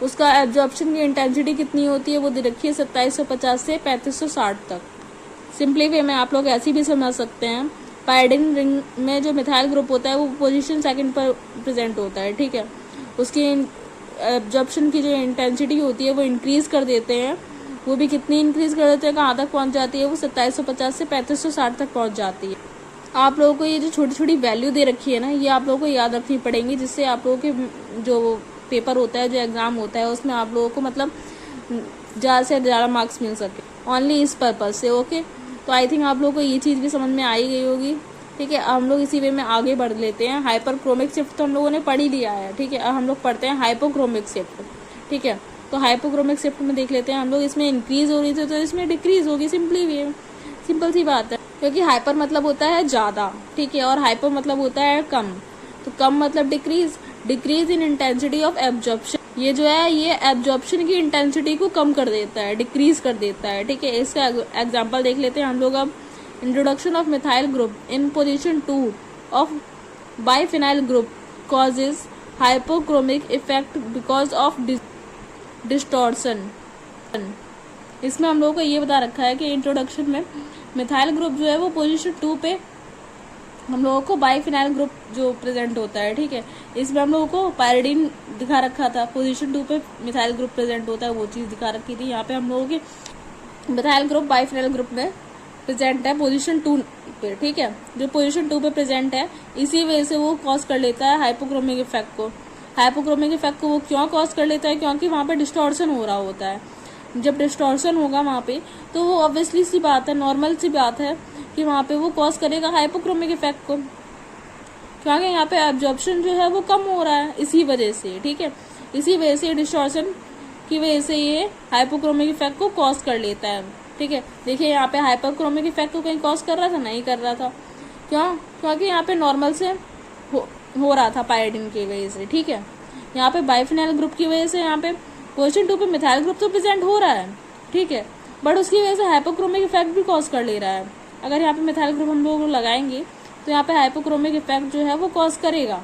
उसका एब्जॉर्प्शन की इंटेंसिटी कितनी होती है वो दे रखी है 2750 से 3560 तक। सिंपली वे में आप लोग ऐसी भी समझ सकते हैं, पायरिडीन रिंग में जो मिथाइल ग्रुप होता है वो पोजीशन सेकंड पर प्रेजेंट होता है। ठीक है, उसकी एब्जॉर्प्शन की जो इंटेंसिटी होती है वो इंक्रीज कर देते हैं। वो भी कितनी इंक्रीज कर देते हैं, कहाँ तक पहुँच जाती है? वो 2750 से 3560 तक पहुँच जाती है। आप लोगों को ये जो छोटी छोटी वैल्यू दे रखी है ना, ये आप लोगों को याद रखनी पड़ेंगी, जिससे आप लोगों के जो पेपर होता है, जो एग्ज़ाम होता है, उसमें आप लोगों को मतलब ज़्यादा से ज़्यादा मार्क्स मिल सके, ओनली इस पर्पज़ से। ओके, तो आई थिंक आप लोगों को ये चीज़ भी समझ में आ ही गई होगी। ठीक है, हम लोग इसी वे में आगे बढ़ लेते हैं। हाइपरक्रोमिक शिफ्ट तो हम लोगों ने पढ़ ही लिया है। ठीक है, अब हम लोग पढ़ते हैं हाइपोक्रोमिक शिफ्ट। ठीक है, तो हाइपोक्रोमिक शिफ्ट में देख लेते हैं हम लोग। इसमें इंक्रीज हो रही थी तो इसमें डिक्रीज होगी, सिंपल सी बात है, क्योंकि हाइपर मतलब होता है ज़्यादा। ठीक है, और हाइपर मतलब होता है कम, तो कम मतलब decrease in intensity of absorption. ये जो है ये एब्जॉर्प्शन की इंटेंसिटी को कम कर देता है, डिक्रीज कर देता है। ठीक है, इसका एग्जांपल देख लेते हैं हम लोग। अब introduction of methyl group in position 2 of biphenyl group causes hypochromic effect because of distortion. इसमें हम लोगों को ये बता रखा है कि इंट्रोडक्शन में मिथाइल ग्रुप जो है वो पोजीशन 2 पे हम लोगों को बाइफिनाइल ग्रुप जो प्रेजेंट होता है। ठीक है, इसमें हम लोगों को पायरिडीन दिखा रखा था, पोजीशन 2 पे मिथाइल ग्रुप प्रेजेंट होता है, वो चीज़ दिखा रखी थी। यहाँ पे हम लोगों के मिथाइल ग्रुप बाइफिनाइल ग्रुप में प्रेजेंट है पोजीशन 2 पे। ठीक है, जो पोजीशन 2 पे प्रेजेंट है, इसी वजह से वो कॉज कर लेता है हाइपोक्रोमिक इफेक्ट को। हाइपोक्रोमिक इफेक्ट को वो क्यों कॉज कर लेता है? क्योंकि वहाँ पे डिस्टॉर्शन हो रहा होता है। जब डिस्टॉर्शन होगा वहाँ पे, तो वो ऑब्वियसली सी बात है, नॉर्मल सी बात है कि वहाँ पे वो कॉज करेगा हाइपोक्रोमिक इफेक्ट को, क्योंकि यहाँ पे एब्जॉर्प्शन जो है वो कम हो रहा है इसी वजह से। ठीक है, इसी वजह से डिस्टॉर्शन की वजह से ये हाइपोक्रोमिक इफेक्ट को कॉज कर लेता है। ठीक है, देखिए यहाँ पे हाइपोक्रोमिक इफेक्ट को कहीं कॉज कर रहा था? नहीं कर रहा था। क्यों? क्योंकि यहाँ पे नॉर्मल से हो रहा था पायरिडीन की वजह से। ठीक है, यहाँ पे बाइफिनाइल ग्रुप की वजह से यहाँ पे पोजीशन 2 पे मिथाइल ग्रुप तो प्रेजेंट हो रहा है। ठीक है, बट उसकी वजह से हाइपोक्रोमिक इफेक्ट भी कॉज कर ले रहा है। अगर यहाँ पे मिथाइल ग्रुप हम लोग लगाएंगे तो यहाँ पे हाइपोक्रोमिक इफेक्ट जो है वो कॉज करेगा।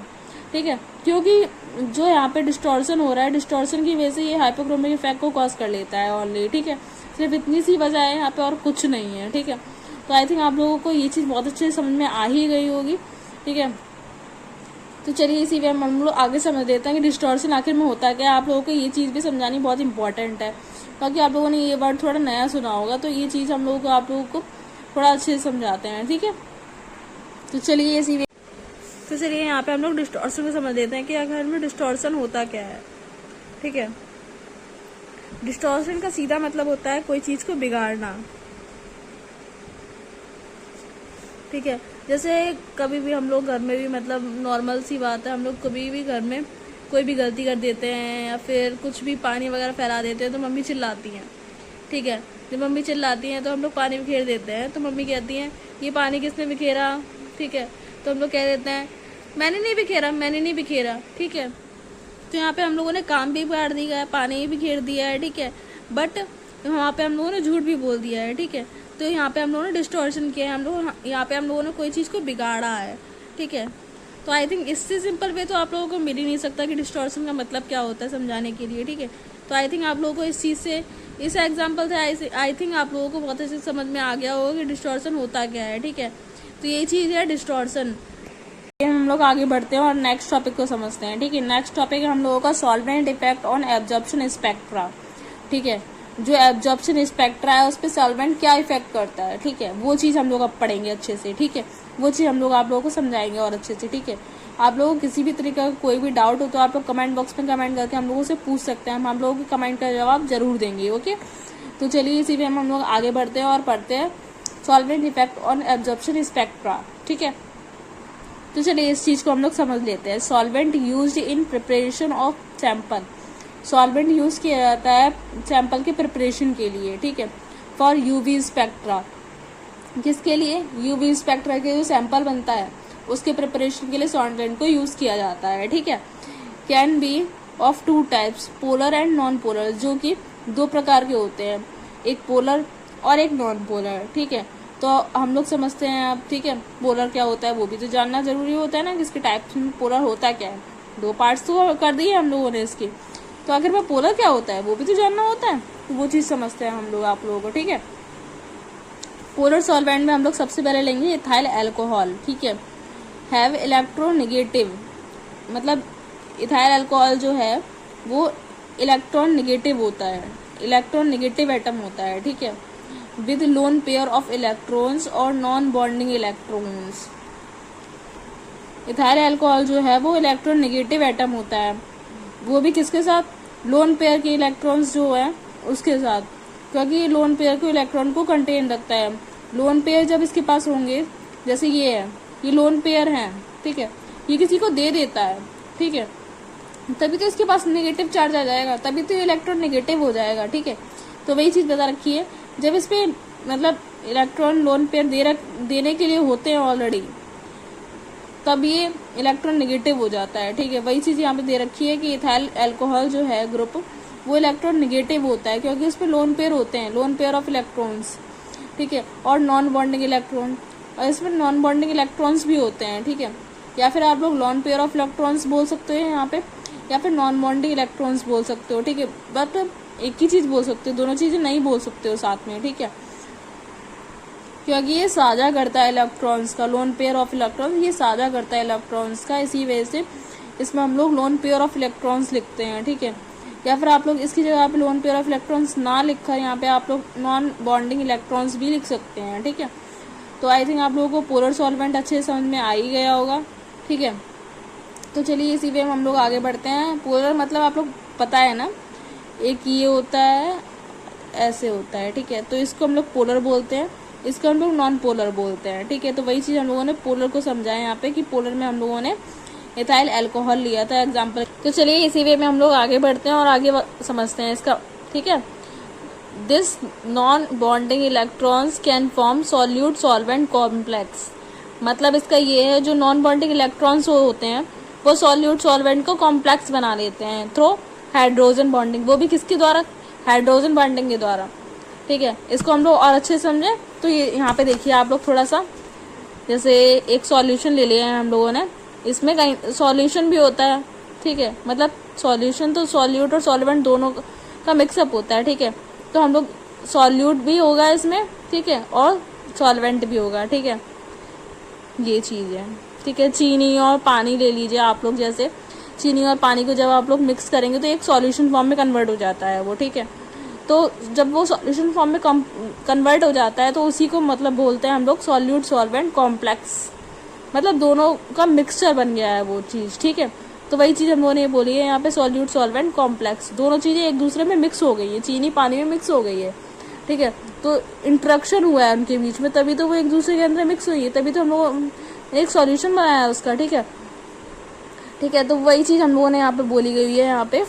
ठीक है, क्योंकि जो यहाँ पे डिस्टॉर्शन हो रहा है, डिस्टॉर्शन की वजह से ये हाइपोक्रोमिक इफेक्ट को कॉज कर लेता है ऑनली। ठीक है, सिर्फ इतनी सी वजह है यहाँ पे और कुछ नहीं है। ठीक है, तो आई थिंक आप लोगों को ये चीज़ बहुत अच्छे से समझ में आ ही गई होगी। ठीक है, तो चलिए इसी वे हम लोग आगे समझ देते हैं कि डिस्टॉर्शन आखिर में होता क्या है। आप लोगों को ये चीज़ भी समझानी बहुत इंपॉर्टेंट है, क्योंकि आप लोगों ने ये वर्ड थोड़ा नया सुना होगा, तो ये चीज़ हम लोगों को आप लोगों को थोड़ा अच्छे से समझाते हैं। ठीक है, तो चलिए इसी वे तो चलिए यहाँ पे हम लोग डिस्टॉर्शन को समझ देते हैं कि आखिर में डिस्टॉर्शन होता क्या है। ठीक है, डिस्टॉर्शन का सीधा मतलब होता है कोई चीज़ को बिगाड़ना। ठीक है, जैसे कभी भी हम लोग घर में भी मतलब नॉर्मल सी बात है, हम लोग कभी भी घर में कोई भी गलती कर देते हैं या फिर कुछ भी पानी वगैरह फैला देते हैं तो मम्मी चिल्लाती हैं। ठीक है, जब मम्मी चिल्लाती हैं तो हम लोग पानी बिखेर देते हैं, तो मम्मी कहती हैं ये पानी किसने बिखेरा? ठीक है, तो हम लोग कह देते हैं मैंने नहीं बिखेरा, मैंने नहीं बिखेरा। ठीक है, तो यहाँ पे हम लोगों ने काम भी बिगाड़ दिया है, पानी भी बिखेर दिया है। ठीक है, बट वहाँ पे हम लोगों ने झूठ भी बोल दिया है। ठीक है, तो यहाँ पे हम लोगों ने डिस्टॉर्शन किया है, यहाँ पे हम लोगों ने कोई चीज़ को बिगाड़ा है, ठीक है। तो आई थिंक इससे सिंपल वे तो आप लोगों को मिल ही नहीं सकता कि डिस्टॉर्शन का मतलब क्या होता है समझाने के लिए, ठीक है। तो आई थिंक आप लोगों को इस चीज़ से, इस एग्जाम्पल से आई थिंक आप लोगों को बहुत अच्छे समझ में आ गया होगा कि डिस्टॉर्शन होता क्या है, ठीक है। तो ये चीज़ है डिस्टॉर्शन। हम लोग आगे बढ़ते हैं और नेक्स्ट टॉपिक को समझते हैं, ठीक है। नेक्स्ट टॉपिक है हम लोगों का solvent effect on absorption spectra, ठीक है। जो एब्जॉर्प्शन स्पेक्ट्रा है उस पर सॉल्वेंट क्या इफेक्ट करता है, ठीक है, वो चीज़ हम लोग अब पढ़ेंगे अच्छे से, ठीक है। वो चीज़ हम लोग आप लोगों को समझाएंगे और अच्छे से, ठीक है। आप लोगों को किसी भी तरीके का कोई भी डाउट हो तो आप लोग कमेंट बॉक्स में कमेंट करके हम लोगों से पूछ सकते हैं, हम लोगों के कमेंट का जवाब जरूर देंगे, ओके। तो चलिए इसी पे हम लोग आगे बढ़ते हैं और पढ़ते हैं solvent effect on absorption spectra, ठीक है। तो चलिए इस चीज़ को हम लोग समझ लेते हैं। Solvent used in preparation of sample, solvent use किया जाता है सैंपल के प्रिपरेशन के लिए, ठीक है। फॉर यूवी स्पेक्ट्रा, किसके लिए? यूवी स्पेक्ट्रा के जो सैंपल बनता है उसके प्रिपरेशन के लिए सॉल्वेंट को यूज किया जाता है, ठीक है। Can be of two types, polar and non polar, जो कि दो प्रकार के होते हैं, एक पोलर और एक नॉन पोलर, ठीक है। तो हम लोग समझते हैं अब, ठीक है, पोलर क्या होता है वो भी तो जानना जरूरी होता है ना, किसके टाइप में पोलर होता क्या है। दो पार्ट्स तो कर दिए हम लोगों ने इसके, तो आखिर में पोलर क्या होता है वो भी तो जानना होता है, तो वो चीज़ समझते हैं हम लोग आप लोगों को, ठीक है। पोलर सॉल्वेंट में हम लोग सबसे पहले लेंगे इथाइल अल्कोहल, ठीक है। हैव इलेक्ट्रोनेगेटिव, मतलब इथाइल अल्कोहल जो है वो इलेक्ट्रॉन नेगेटिव होता है, इलेक्ट्रॉन नेगेटिव एटम होता है, ठीक है। With lone pair of electrons और non bonding electrons, ethyl alcohol जो है वो इलेक्ट्रॉन नेगेटिव एटम होता है, वो भी किसके साथ? लोन पेयर के इलेक्ट्रॉन्स जो है उसके साथ, क्योंकि लोन पेयर को इलेक्ट्रॉन को कंटेन रखता है। लोन पेयर जब इसके पास होंगे, जैसे ये है, ये लोन पेयर है, ठीक है, ये किसी को दे देता है, ठीक है, तभी तो इसके पास नेगेटिव चार्ज आ जाएगा, तभी तो इलेक्ट्रॉन नेगेटिव हो जाएगा, ठीक है। तो वही चीज़ बता रखी है, जब इस पे मतलब इलेक्ट्रॉन लोन पेयर देने के लिए होते हैं ऑलरेडी, तब ये इलेक्ट्रॉन नेगेटिव हो जाता है, ठीक है। वही चीज़ यहाँ पे दे रखी है कि इथाइल अल्कोहल जो है ग्रुप वो इलेक्ट्रॉन नेगेटिव होता है, क्योंकि उसमें लोन पेयर होते हैं, लोन पेयर ऑफ इलेक्ट्रॉन्स, ठीक है, और नॉन बॉन्डिंग इलेक्ट्रॉन, और इसमें नॉन बॉन्डिंग इलेक्ट्रॉन्स भी होते हैं, ठीक है। या फिर आप लोग लॉन पेयर ऑफ इलेक्ट्रॉन्स बोल सकते हो यहाँ पे, या फिर नॉन बॉन्डिंग इलेक्ट्रॉन्स बोल सकते हो, ठीक है। बट एक ही चीज़ बोल सकते हो, दोनों चीज़ें नहीं बोल सकते हो साथ में, ठीक है, क्योंकि ये साझा करता है इलेक्ट्रॉन्स का, लोन पेयर ऑफ इलेक्ट्रॉन्स ये साझा करता है इलेक्ट्रॉन्स का, इसी वजह से इसमें हम लोग लोन पेयर ऑफ इलेक्ट्रॉन्स लिखते हैं, ठीक है। या फिर आप लोग इसकी जगह पे लोन पेयर ऑफ इलेक्ट्रॉन्स ना लिखकर यहाँ पे आप लोग नॉन बॉन्डिंग इलेक्ट्रॉन्स भी लिख सकते हैं, ठीक है। तो आई थिंक आप लोगों को पोलर सॉल्वेंट अच्छे से समझ में आ ही गया होगा, ठीक है। तो चलिए इसी वे हम लोग आगे बढ़ते हैं। पोलर मतलब आप लोग पता है ना, एक ये होता है, ऐसे होता है, ठीक है, तो इसको हम लोग पोलर बोलते हैं, इसको हम लोग नॉन पोलर बोलते हैं, ठीक है। तो वही चीज़ हम लोगों ने पोलर को समझाया यहाँ पे कि पोलर में हम लोगों ने इथाइल अल्कोहल लिया था एग्जाम्पल। तो चलिए इसी वे में हम लोग आगे बढ़ते हैं और आगे समझते हैं इसका, ठीक है। This non bonding electrons can form solute solvent complex, मतलब इसका ये है, जो नॉन बॉन्डिंग इलेक्ट्रॉन्स होते हैं वो सॉल्यूट सॉल्वेंट को कॉम्प्लेक्स बना लेते हैं थ्रू हाइड्रोजन बॉन्डिंग, वो भी किसके द्वारा? हाइड्रोजन बॉन्डिंग के द्वारा, ठीक है। इसको हम लोग और अच्छे से समझें तो ये यहाँ पे देखिए आप लोग थोड़ा सा, जैसे एक सॉल्यूशन ले लिया है हम लोगों ने, इसमें कहीं सॉल्यूशन भी होता है, ठीक है, मतलब सॉल्यूशन तो सॉल्यूट और सॉल्वेंट दोनों का मिक्सअप होता है, ठीक है। तो हम लोग सॉल्यूट भी होगा इसमें, ठीक है, और सॉल्वेंट भी होगा, ठीक है, ये चीज़ है, ठीक है। चीनी और पानी ले लीजिए आप लोग, जैसे चीनी और पानी को जब आप लोग मिक्स करेंगे तो एक सॉल्यूशन फॉर्म में कन्वर्ट हो जाता है वो, ठीक है। तो जब वो सॉल्यूशन फॉर्म में कन्वर्ट हो जाता है तो उसी को मतलब बोलते हैं हम लोग सॉल्यूट सॉल्वेंट कॉम्प्लेक्स, मतलब दोनों का मिक्सचर बन गया है वो चीज़, ठीक है। तो वही चीज़ हम लोगों ने बोली है यहाँ पे, सॉल्यूट सॉल्वेंट कॉम्प्लेक्स, दोनों चीज़ें एक दूसरे में मिक्स हो गई है, चीनी पानी में मिक्स हो गई है, ठीक है। तो इंट्रैक्शन हुआ है उनके बीच में, तभी तो वो एक दूसरे के अंदर मिक्स हुई है, तभी तो हम लोग एक सॉल्यूशन बनाया है उसका, ठीक है, ठीक है। तो वही चीज़ हम लोगों ने यहाँ पे बोली गई है यहाँ पे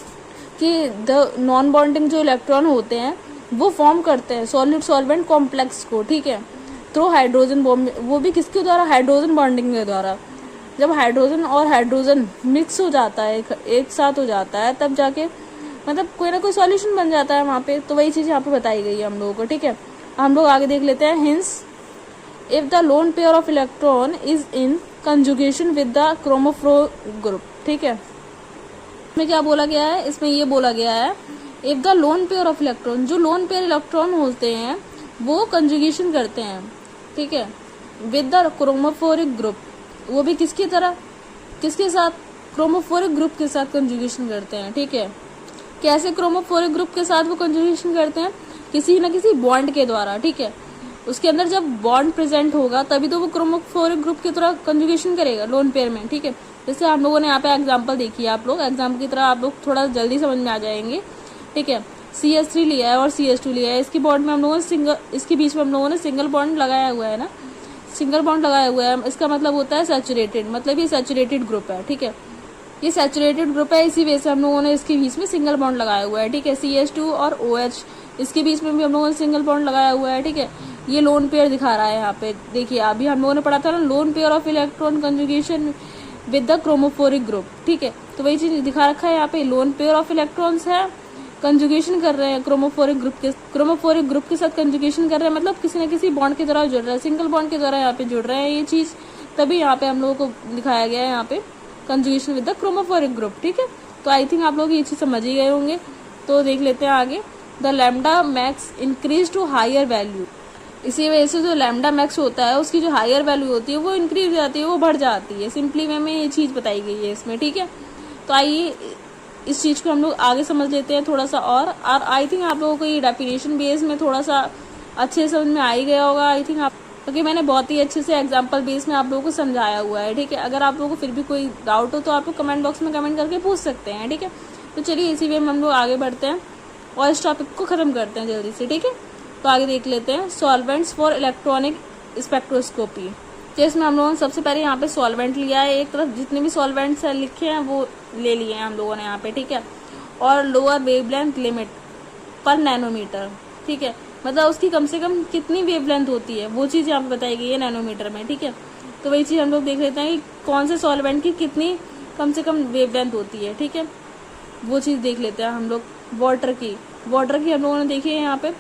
कि द नॉन बॉन्डिंग जो इलेक्ट्रॉन होते हैं वो फॉर्म करते हैं सॉल्यूट सॉल्वेंट कॉम्प्लेक्स को, ठीक है, थ्रू हाइड्रोजन बॉन्ड, वो भी किसके द्वारा? हाइड्रोजन बॉन्डिंग के द्वारा। जब हाइड्रोजन और हाइड्रोजन मिक्स हो जाता है, एक साथ हो जाता है, तब जाके मतलब कोई ना कोई सॉल्यूशन बन जाता है वहाँ पे। तो वही चीज़ यहाँ पे बताई गई है हम लोगों को, ठीक है। हम लोग आगे देख लेते हैं। Hints if the loan pair of electron is in conjugation with the chromophore group. ठीक है, इसमें क्या बोला गया है, इसमें ये बोला गया है if the loan pair of electron, जो लोन पेयर इलेक्ट्रॉन होते हैं वो कंजुगेशन करते हैं, ठीक है, विद द क्रोमोफोरिक ग्रुप, वो भी किसकी तरह, किसके साथ, क्रोमोफोरिक ग्रुप के साथ कंजुगेशन करते हैं। ठीक है, कैसे क्रोमोफोरिक ग्रुप के साथ वो कंजुगेशन करते हैं, किसी न किसी बॉन्ड के द्वारा। ठीक है, उसके अंदर जब बॉन्ड प्रेजेंट होगा तभी तो वो क्रोमोफोरिक ग्रुप की तरह कंजुगेशन करेगा लोन पेयर में। ठीक है, जैसे हम लोगों ने यहाँ पे एग्जांपल देखी है, आप लोग एग्जाम्पल की तरह आप लोग थोड़ा जल्दी समझ में आ जाएंगे। ठीक है, CH3 लिया है और CH2 लिया है, इसकी बॉन्ड में हम लोगों ने सिंगल, इसके बीच में हम लोगों ने सिंगल बॉन्ड लगाया हुआ है ना, सिंगल बॉन्ड लगाया हुआ है, इसका मतलब होता है सैचुरेटेड, मतलब ये सैचुरेटेड ग्रुप है। ठीक है, ये सैचुरेटेड ग्रुप है, इसी वजह से हम लोगों ने इसके बीच में सिंगल बॉन्ड लगाया हुआ है। ठीक है, CH2 और OH, इसके बीच में भी हम लोगों ने सिंगल बॉन्ड लगाया हुआ है। ठीक है, ये लोन पेयर दिखा रहा है यहाँ पे, देखिए अभी हम लोगों ने पढ़ा था ना, loan pair of electron conjugation with the chromophoric group. ठीक है, तो वही चीज दिखा रखा है यहाँ पे, लोन पेयर ऑफ इलेक्ट्रॉन्स है, कंजुगेशन कर रहे हैं क्रोमोफोरिक ग्रुप के साथ कंजुगेशन कर रहे हैं, मतलब किसी न किसी बॉन्ड की तरह जुड़ रहे हैं, सिंगल बॉन्ड की तरह यहाँ पे जुड़ रहे हैं ये चीज, तभी यहाँ पे हम लोगों को दिखाया गया है यहाँ पे conjugation with the chromophoric group. ठीक है, तो आई थिंक आप लोग ये चीज समझ ही गए होंगे। तो देख लेते हैं आगे, the lambda max increase to higher value, इसी वजह से जो लैम्डा मैक्स होता है उसकी जो हायर वैल्यू होती है वो इंक्रीज हो जाती है, वो बढ़ जाती है, सिंपली वे में ये चीज बताई गई है इसमें। ठीक है, तो आइए इस चीज को हम लोग आगे समझ लेते हैं थोड़ा सा, और आई थिंक आप लोगों को ये डेफिनेशन बेस में थोड़ा सा अच्छे से समझ में आ ही गया होगा आई थिंक आप, क्योंकि मैंने बहुत ही अच्छे से एग्जाम्पल बेस में आप लोगों को समझाया हुआ है। ठीक है, अगर आप लोगों को फिर भी कोई डाउट हो तो आप लोग कमेंट बॉक्स में कमेंट करके पूछ सकते हैं। ठीक है, तो चलिए इसी वे में हम लोग आगे बढ़ते हैं और इस टॉपिक को खत्म करते हैं जल्दी से। ठीक है, तो आगे देख लेते हैं सॉल्वेंट्स फॉर इलेक्ट्रॉनिक स्पेक्ट्रोस्कोपी। तो इसमें हम लोगों ने सबसे पहले यहाँ पे सॉल्वेंट लिया है, एक तरफ जितने भी सॉल्वेंट्स लिखे हैं वो ले लिए हैं हम लोगों ने यहाँ पे। ठीक है, और लोअर वेवलेंथ लिमिट पर नैनोमीटर। ठीक है, मतलब उसकी कम से कम कितनी वेवलेंथ होती है वो चीज़ यहाँ पे बताई गई है नैनोमीटर में। ठीक है, तो वही चीज़ हम लोग देख लेते हैं कि कौन से सॉल्वेंट की कितनी कम से कम वेवलेंथ होती है। ठीक है, वो चीज़ देख लेते हैं हम लोग। वाटर की हम लोगों ने देखी है यहाँ पे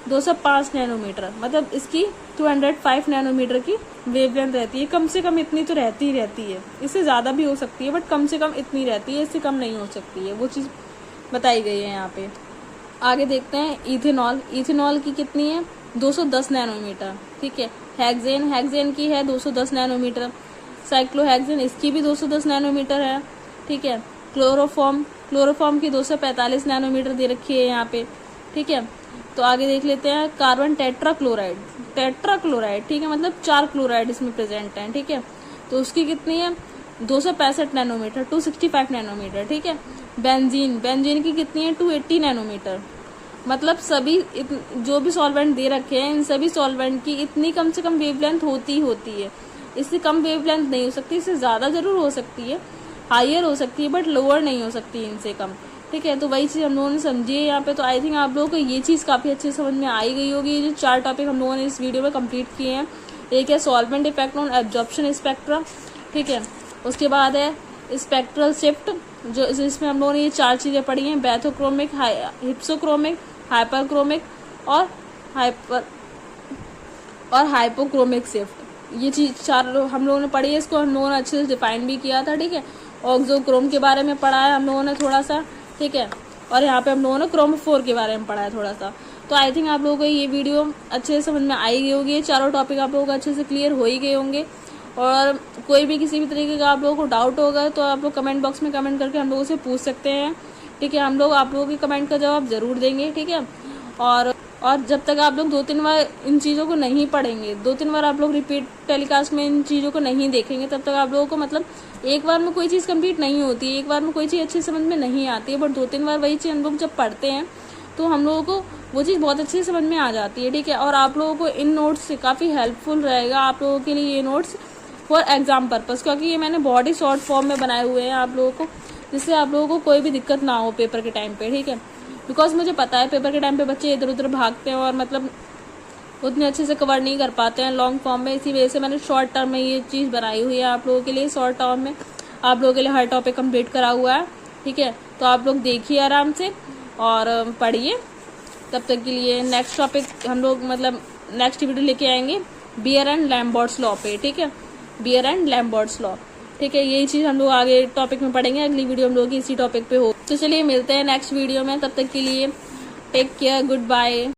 205 नैनोमीटर, मतलब इसकी 205 नैनोमीटर की वेवलेंथ रहती है, कम से कम इतनी तो रहती ही रहती है, इससे ज़्यादा भी हो सकती है बट कम से कम इतनी रहती है, इससे कम नहीं हो सकती है, वो चीज़ बताई गई है यहाँ पे। आगे देखते हैं इथेनॉल की कितनी है, 210 नैनोमीटर। ठीक है, हेक्सेन की है 210 नैनोमीटर, साइक्लोहेक्सेन इसकी भी 210 नैनोमीटर है। ठीक है, क्लोरोफॉर्म की 245 नैनोमीटर दे रखी है यहाँ पे। ठीक है, तो आगे देख लेते हैं कार्बन टेट्राक्लोराइड। ठीक है, मतलब 4 क्लोराइड इसमें प्रेजेंट हैं। ठीक है, तो उसकी कितनी है 265 नैनोमीटर, 265 नैनोमीटर। ठीक है, बेंजीन की कितनी है 280 नैनोमीटर, मतलब सभी जो भी सॉल्वेंट दे रखे हैं इन सभी सॉल्वेंट की इतनी कम से कम वेवलेंथ होती है, इससे कम वेवलेंथ नहीं हो सकती, इससे ज़्यादा जरूर हो सकती है, हायर हो सकती है बट लोअर नहीं हो सकती इनसे कम। ठीक है, तो वही चीज़ हम लोगों ने समझी है यहाँ पे। तो आई थिंक आप लोगों को ये चीज़ काफ़ी अच्छे से समझ में आई गई होगी। ये जो 4 टॉपिक हम लोगों ने इस वीडियो में कंप्लीट किए हैं, एक है solvent effect on absorption spectra. ठीक है, उसके बाद है स्पेक्ट्रल शिफ्ट, जो इसमें हम लोगों ने ये 4 चीज़ें पढ़ी हैं, बैथोक्रोमिक, हिप्सोक्रोमिक, हाइपरक्रोमिक और हाइपोक्रोमिक शिफ्ट। ये चीज़ 4 हम लोगों ने पढ़ी है, इसको हम लोगों ने अच्छे से डिफाइन भी किया था। ठीक है, ऑक्सोक्रोम के बारे में पढ़ा है हम लोगों ने थोड़ा सा। ठीक है, और यहाँ पे हम लोगों ने क्रोमोफोर के बारे में पढ़ा है थोड़ा सा। तो आई थिंक आप लोगों को ये वीडियो अच्छे से समझ में आई गई होगी, ये 4 टॉपिक आप लोगों को अच्छे से क्लियर हो ही गए होंगे। और कोई भी किसी भी तरीके का आप लोगों को डाउट होगा तो आप लोग कमेंट बॉक्स में कमेंट करके हम लोगों से पूछ सकते हैं। ठीक है, हम लोग आप लोगों के कमेंट का जवाब जरूर देंगे। ठीक है, और जब तक आप लोग 2-3 बार इन चीज़ों को नहीं पढ़ेंगे, 2-3 बार आप लोग रिपीट टेलीकास्ट में इन चीज़ों को नहीं देखेंगे, तब तक आप लोगों को मतलब एक बार में कोई चीज़ कंप्लीट नहीं होती है, एक बार में कोई चीज़ अच्छी समझ में नहीं आती है, बट 2-3 बार वही चीज़ हम लोग जब पढ़ते हैं तो हम लोगों को वो चीज़ बहुत अच्छे से समझ में आ जाती है। ठीक है, और आप लोगों को इन नोट्स से काफ़ी हेल्पफुल रहेगा आप लोगों के लिए ये नोट्स फॉर एग्जाम पर्पज़, क्योंकि ये मैंने बहुत ही शॉर्ट फॉर्म में बनाए हुए हैं आप लोगों को, जिससे आप लोगों को कोई भी दिक्कत ना हो पेपर के टाइम पे। ठीक है, बिकॉज मुझे पता है पेपर के टाइम पे बच्चे इधर उधर भागते हैं और मतलब उतने अच्छे से कवर नहीं कर पाते हैं लॉन्ग फॉर्म में, इसी वजह से मैंने शॉर्ट टर्म में ये चीज़ बनाई हुई है आप लोगों के लिए। शॉर्ट टर्म में आप लोगों के लिए हर टॉपिक कंप्लीट करा हुआ है। ठीक है, तो आप लोग देखिए आराम से और पढ़िए तब तक के लिए नेक्स्ट टॉपिक हम लोग मतलब नेक्स्ट वीडियो लेके आएंगे बियर एंड लैम्बर्ट्स लॉ पे, ठीक है, बियर एंड लैम्बर्ट्स लॉ, ठीक है। यही चीज हम लोग आगे टॉपिक में पढ़ेंगे, अगली वीडियो हम लोग इसी टॉपिक पे हो। तो चलिए मिलते हैं नेक्स्ट वीडियो में, तब तक के लिए टेक केयर, गुड बाय।